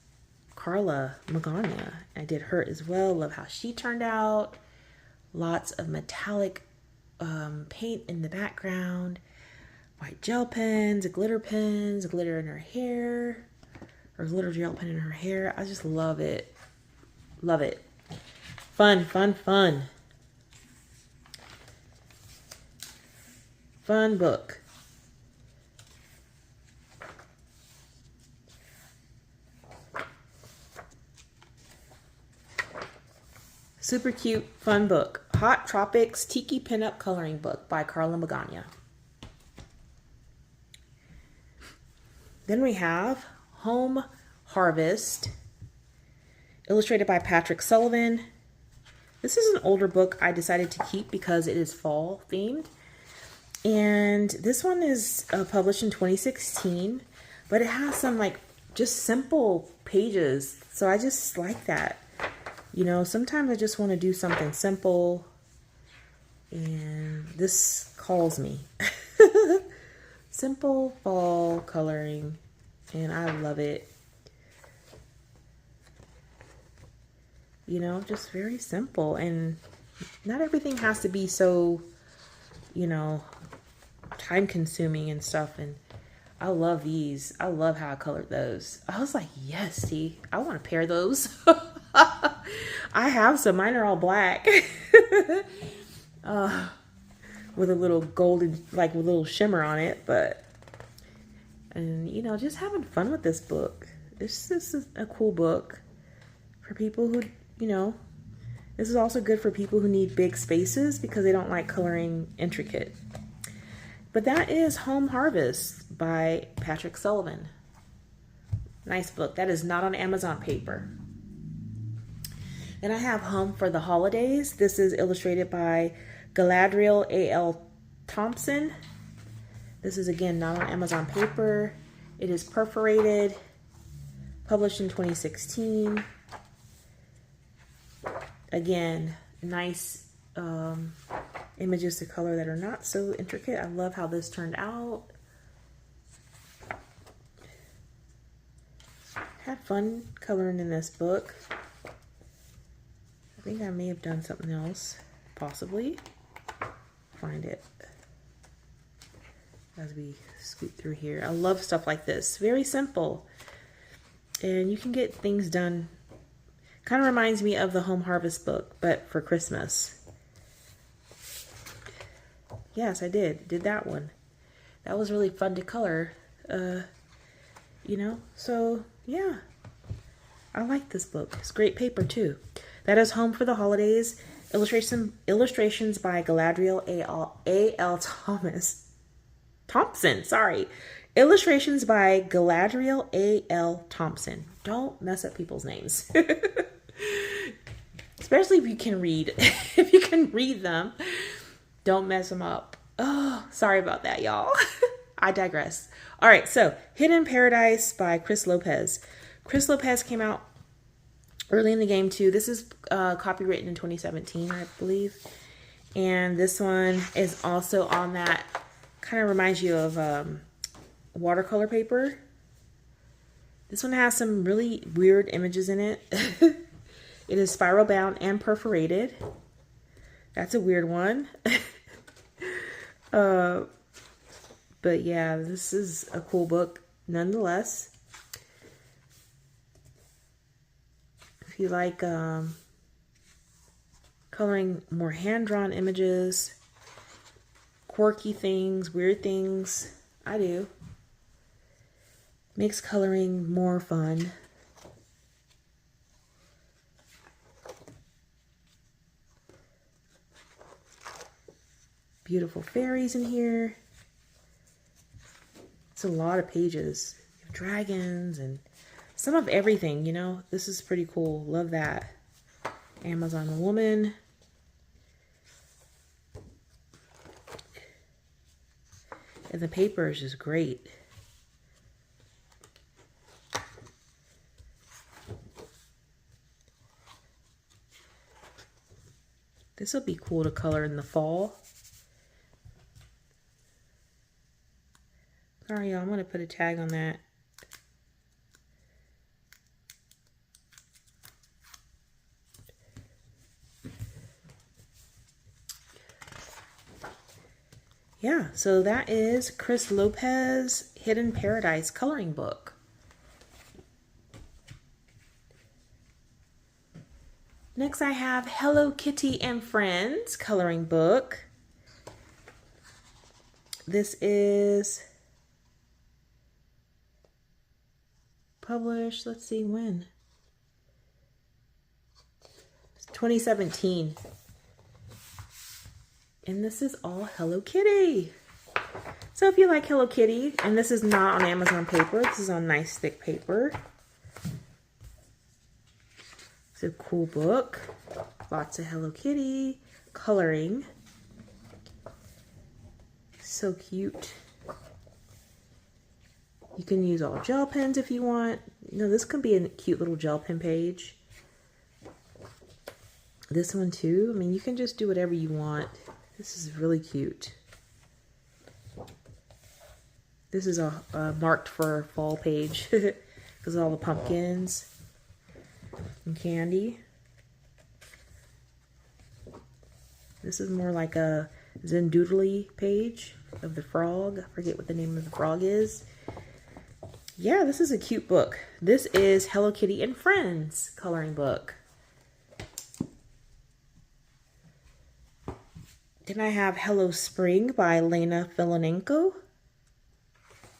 Carla Magana. I did her as well. Love how she turned out. Lots of metallic paint in the background. White gel pens, glitter in her hair. Or glitter gel pen in her hair. I just love it. Love it. Fun, fun, fun. Fun book. Super cute, fun book. Hot Tropics Tiki Pinup Coloring Book by Carla Magana. Then we have Home Harvest, illustrated by Patrick Sullivan. This is an older book I decided to keep because it is fall themed. And this one is published in 2016, but it has some like just simple pages. So I just like that. You know, sometimes I just want to do something simple, and this calls me. Simple fall coloring, and I love it. You know, just very simple, and not everything has to be so, you know, time consuming and stuff. And I love these. I love how I colored those. I was like, yes, see, I want to pair those. I have some. Mine are all black. With a little golden, like with a little shimmer on it. And you know, just having fun with this book. This is a cool book for people who, you know, this is also good for people who need big spaces because they don't like coloring intricate. But that is Home Harvest by Patrick Sullivan. Nice book. That is not on Amazon paper. Then I have Home for the Holidays. This is illustrated by Galadriel A.L. Thompson. This is again not on Amazon paper. It is perforated, published in 2016. Again, nice images to color that are not so intricate. I love how this turned out. Had fun coloring in this book. I think I may have done something else, possibly. Find it as we scoot through here. I love stuff like this. Very simple. And you can get things done. Kind of reminds me of the Home Harvest book, but for Christmas. Yes, I did that one. That was really fun to color. You know, so yeah. I like this book. It's great paper too. That is Home for the Holidays. Illustrations by Galadriel A.L. Thompson. Sorry. Illustrations by Galadriel A.L. Thompson. Don't mess up people's names. Especially if you can read. If you can read them, don't mess them up. Oh, sorry about that, y'all. I digress. All right, so Hidden Paradise by Chris Lopez. Chris Lopez came out early in the game too. This is copywritten in 2017, I believe. And this one is also on that, kind of reminds you of watercolor paper. This one has some really weird images in it. It is spiral bound and perforated. That's a weird one. But yeah, this is a cool book nonetheless. If you like coloring more hand-drawn images, quirky things, weird things. I do. Makes coloring more fun. Beautiful fairies in here. It's a lot of pages. Dragons and some of everything, you know. This is pretty cool. Love that. Amazon woman. And the paper is just great. This will be cool to color in the fall. Sorry, y'all, I'm going to put a tag on that. Yeah, so that is Chris Lopez Hidden Paradise coloring book. Next I have Hello Kitty and Friends coloring book. This is published, let's see when. It's 2017. And this is all Hello Kitty. So if you like Hello Kitty, and this is not on Amazon paper, this is on nice thick paper. It's a cool book. Lots of Hello Kitty coloring. So cute. You can use all gel pens if you want. You know, this could be a cute little gel pen page. This one too. I mean, you can just do whatever you want. This is really cute. This is a marked for fall page because of all the pumpkins and candy. This is more like a Zendoodly page of the frog. I forget what the name of the frog is. Yeah, this is a cute book. This is Hello Kitty and Friends coloring book. Then I have Hello Spring by Lena Filanenko.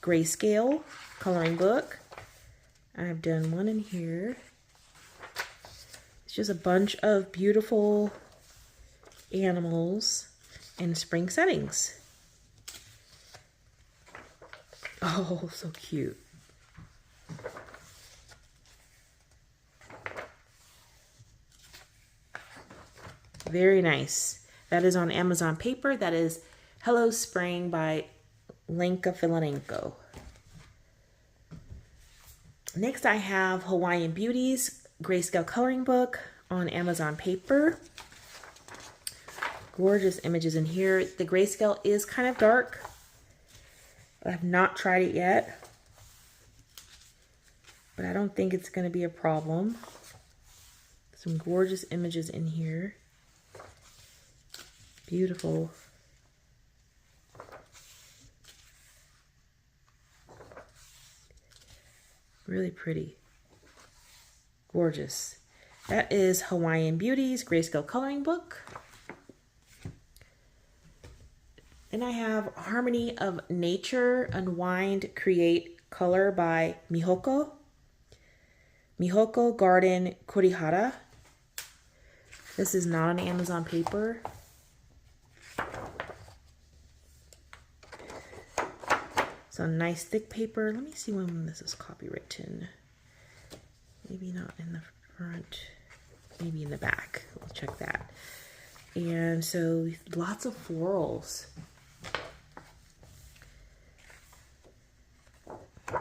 Grayscale coloring book. I've done one in here. It's just a bunch of beautiful animals in spring settings. Oh, so cute. Very nice. That is on Amazon paper. That is Hello Spring by Lenka Filanenko. Next I have Hawaiian Beauties Grayscale coloring book on Amazon paper. Gorgeous images in here. The grayscale is kind of dark. I have not tried it yet, but I don't think it's going to be a problem. Some gorgeous images in here. Beautiful. Really pretty. Gorgeous. That is Hawaiian Beauties Grayscale coloring book. Then I have Harmony of Nature Unwind Create Color by Mihoko. Mihoko Garden Kurihara. This is not on Amazon paper. It's on nice thick paper. Let me see when this is copywritten. Maybe not in the front, maybe in the back. We'll check that. And so lots of florals.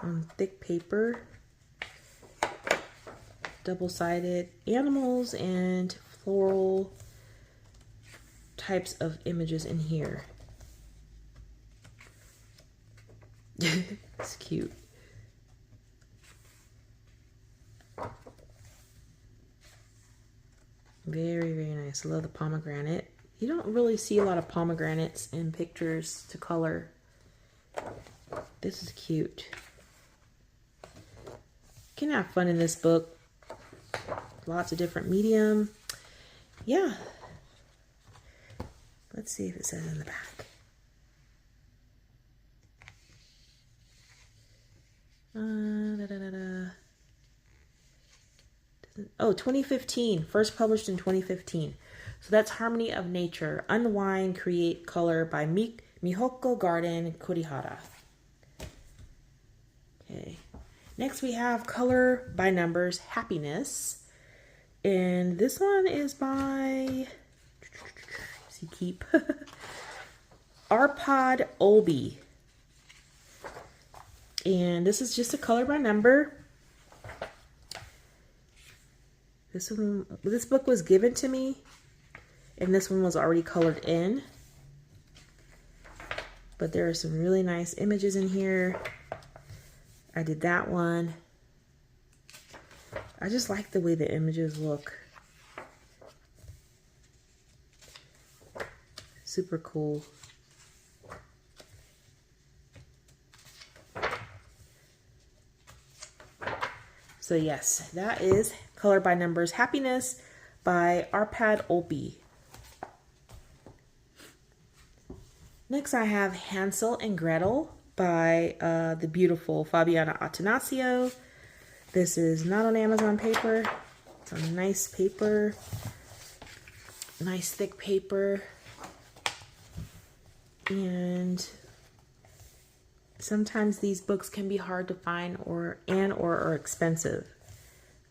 On thick paper. Double-sided animals and floral types of images in here. It's cute. Very, very nice. Love the pomegranate. You don't really see a lot of pomegranates in pictures to color. This is cute. You can have fun in this book. Lots of different medium. Yeah. Let's see if it says in the back. Oh, 2015. First published in 2015. So that's Harmony of Nature. Unwind, Create Color by Mihoko Garden Kurihara. Okay. Next we have Color by Numbers, Happiness. And this one is by... See, keep... Arpad Olby. And this is just a color by number. This book was given to me, and this one was already colored in. But there are some really nice images in here. I did that one. I just like the way the images look. Super cool. So yes, that is Color by Numbers, Happiness by Arpad Olby. Next I have Hansel and Gretel by the beautiful Fabiana Attanasio. This is not on Amazon paper. It's on nice paper. Nice thick paper. And sometimes these books can be hard to find or are expensive.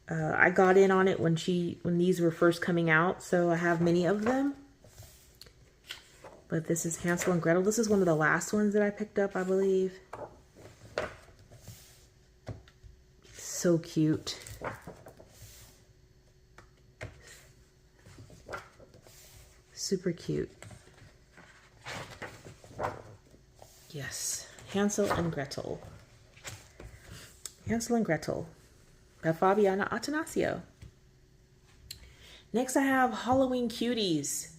I got in on it when these were first coming out, so I have many of them. But this is Hansel and Gretel. This is one of the last ones that I picked up, I believe. So cute. Super cute. Yes. Hansel and Gretel. Hansel and Gretel by Fabiana Attanasio. Next I have Halloween Cuties.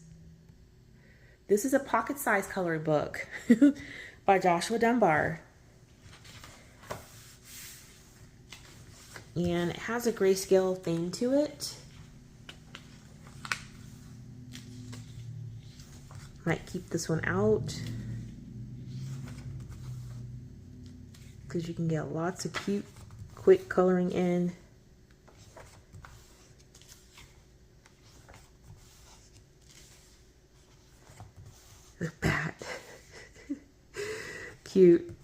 This is a pocket-sized coloring book by Joshua Dunbar. And it has a grayscale theme to it. Might keep this one out, because you can get lots of cute, quick coloring in. Look at that. Cute.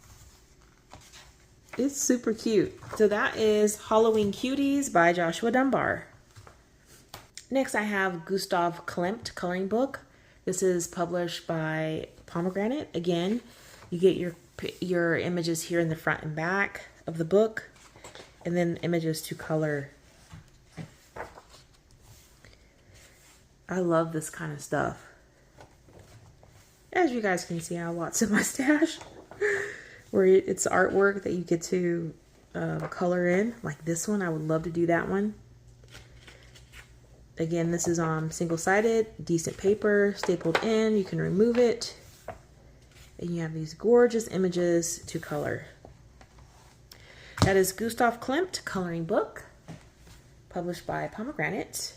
It's super cute. So that is Halloween Cuties by Joshua Dunbar. Next I have Gustav Klimt coloring book. This is published by Pomegranate. Again, you get your images here in the front and back of the book, and then images to color. I love this kind of stuff. As you guys can see, I have lots in my stash where it's artwork that you get to color in. Like this one, I would love to do that one. Again, this is single-sided, decent paper, stapled in. You can remove it. And you have these gorgeous images to color. That is Gustav Klimt coloring book, published by Pomegranate.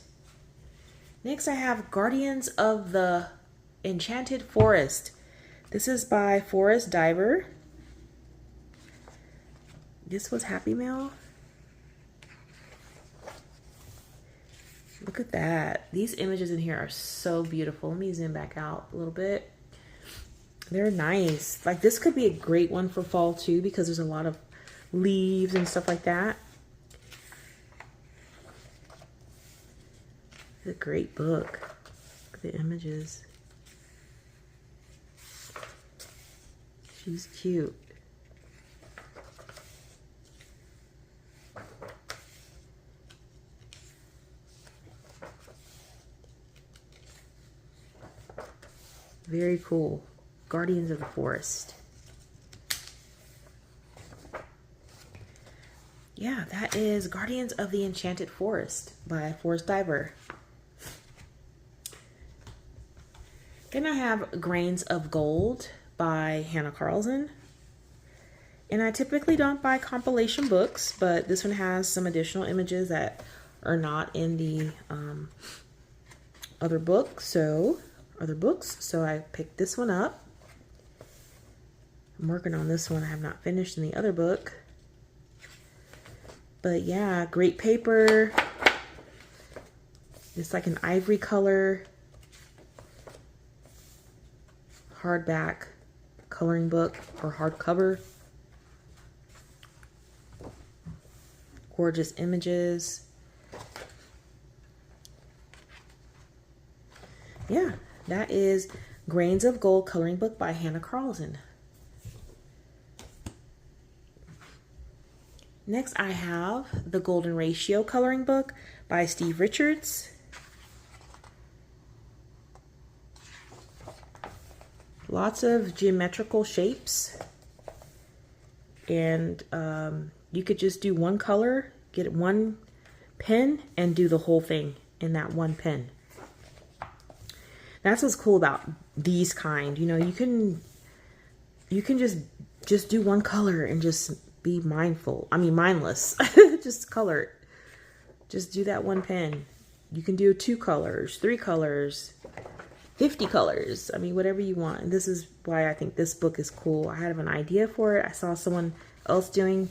Next I have Guardians of the Enchanted Forest. This is by Forest Diver. This was Happy Mail. Look at that. These images in here are so beautiful. Let me zoom back out a little bit. They're nice. Like this could be a great one for fall too, because there's a lot of leaves and stuff like that. It's a great book. Look at the images. She's cute. Very cool. Guardians of the Forest. Yeah, that is Guardians of the Enchanted Forest by Forest Diver. Then I have Grains of Gold by Hannah Carlson. And I typically don't buy compilation books, but this one has some additional images that are not in the other books, so I picked this one up. I'm working on this one. I have not finished in the other book. But yeah, great paper. It's like an ivory color. Hardback coloring book or hardcover. Gorgeous images. Yeah, that is Grains of Gold coloring book by Hannah Carlson. Next I have the Golden Ratio coloring book by Steve Richards. Lots of geometrical shapes, and you could just do one color, get one pen, and do the whole thing in that one pen. That's what's cool about these kind. You know, you can just do one color and just be mindless. Just color it. Just do that one pen. You can do 2 colors, 3 colors, 50 colors. I mean, whatever you want. And this is why I think this book is cool. I had an idea for it. I saw someone else doing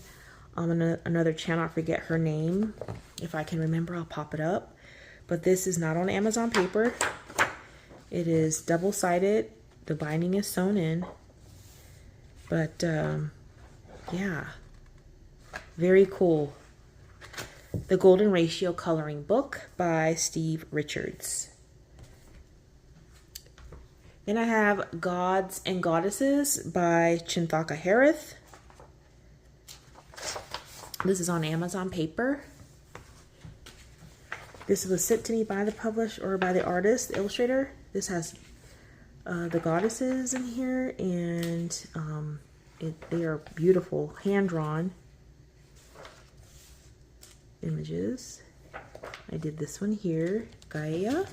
another channel. I forget her name. If I can remember, I'll pop it up. But this is not on Amazon paper. It is double-sided. The binding is sewn in. But yeah, very cool. The Golden Ratio coloring book by Steve Richards. Then I have Gods and Goddesses by Chinthaka Harith. This is on Amazon paper. This was sent to me by the publisher or by the artist, the illustrator. This has the goddesses in here, and they are beautiful, hand-drawn images. I did this one here, Gaia.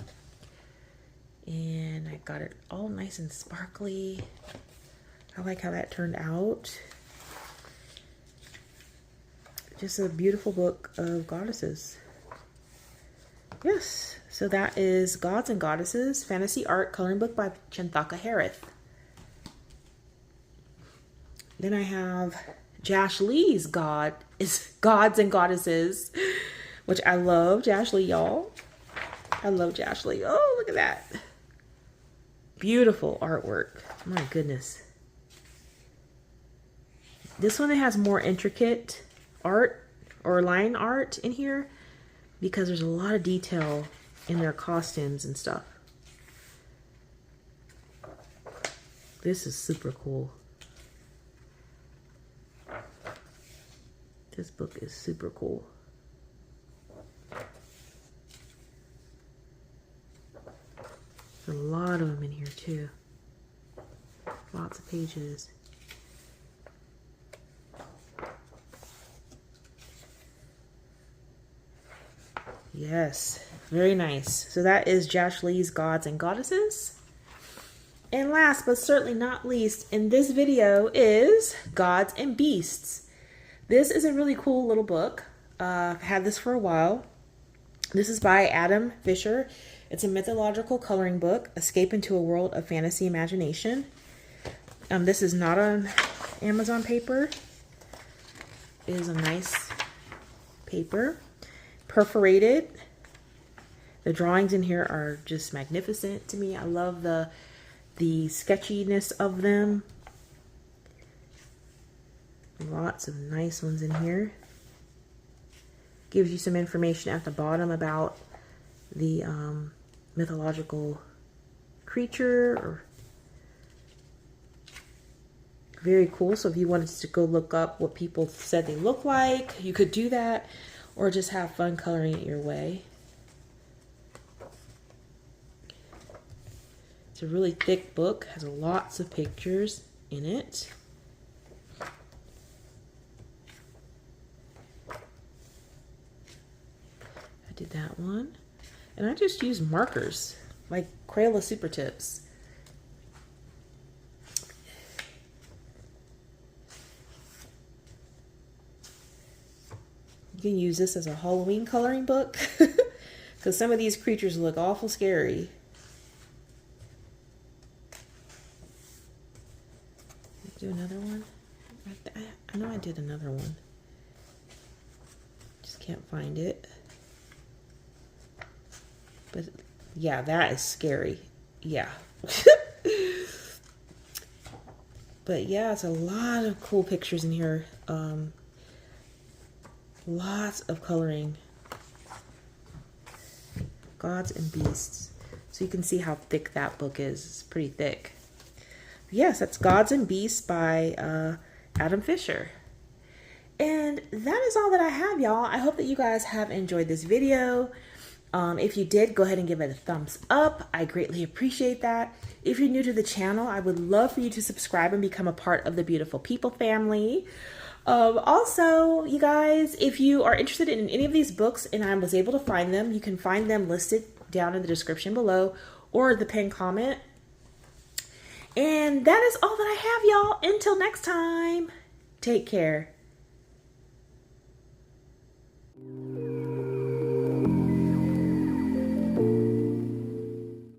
And I got it all nice and sparkly. I like how that turned out. Just a beautiful book of goddesses. Yes, so that is Gods and Goddesses, Fantasy Art Coloring Book by Chinthaka Harith. Then I have Jash Lee's Gods and Goddesses, which I love. Jash Lee, y'all. I love Jash Lee. Oh, look at that. Beautiful artwork. My goodness. This one has more intricate art or line art in here because there's a lot of detail in their costumes and stuff. This is super cool. This book is super cool. There's a lot of them in here too. Lots of pages. Yes, very nice. So that is Jash Lee's Gods and Goddesses. And last but certainly not least in this video is Gods and Beasts. This is a really cool little book. I've had this for a while. This is by Adam Fisher. It's a mythological coloring book, Escape into a World of Fantasy Imagination. This is not on Amazon paper. It is a nice paper. Perforated. The drawings in here are just magnificent to me. I love the sketchiness of them. Lots of nice ones in here. Gives you some information at the bottom about the mythological creature. Very cool. So if you wanted to go look up what people said they look like, you could do that, or just have fun coloring it your way. It's a really thick book, has lots of pictures in it. I did that one. And I just used markers, like Crayola Super Tips. You can use this as a Halloween coloring book because some of these creatures look awful scary. Do another one. I know I did another one. can't find it. But yeah, that is scary. Yeah. But yeah, it's a lot of cool pictures in here. Lots of coloring. Gods and Beasts. So you can see how thick that book is. It's pretty thick. Yes, that's Gods and Beasts by Adam Fisher. And that is all that I have, y'all. I hope that you guys have enjoyed this video. If you did, go ahead and give it a thumbs up. I greatly appreciate that. If you're new to the channel, I would love for you to subscribe and become a part of the Beautiful People family. Also, you guys, if you are interested in any of these books and I was able to find them, you can find them listed down in the description below or the pinned comment. And that is all that I have, y'all. Until next time, take care.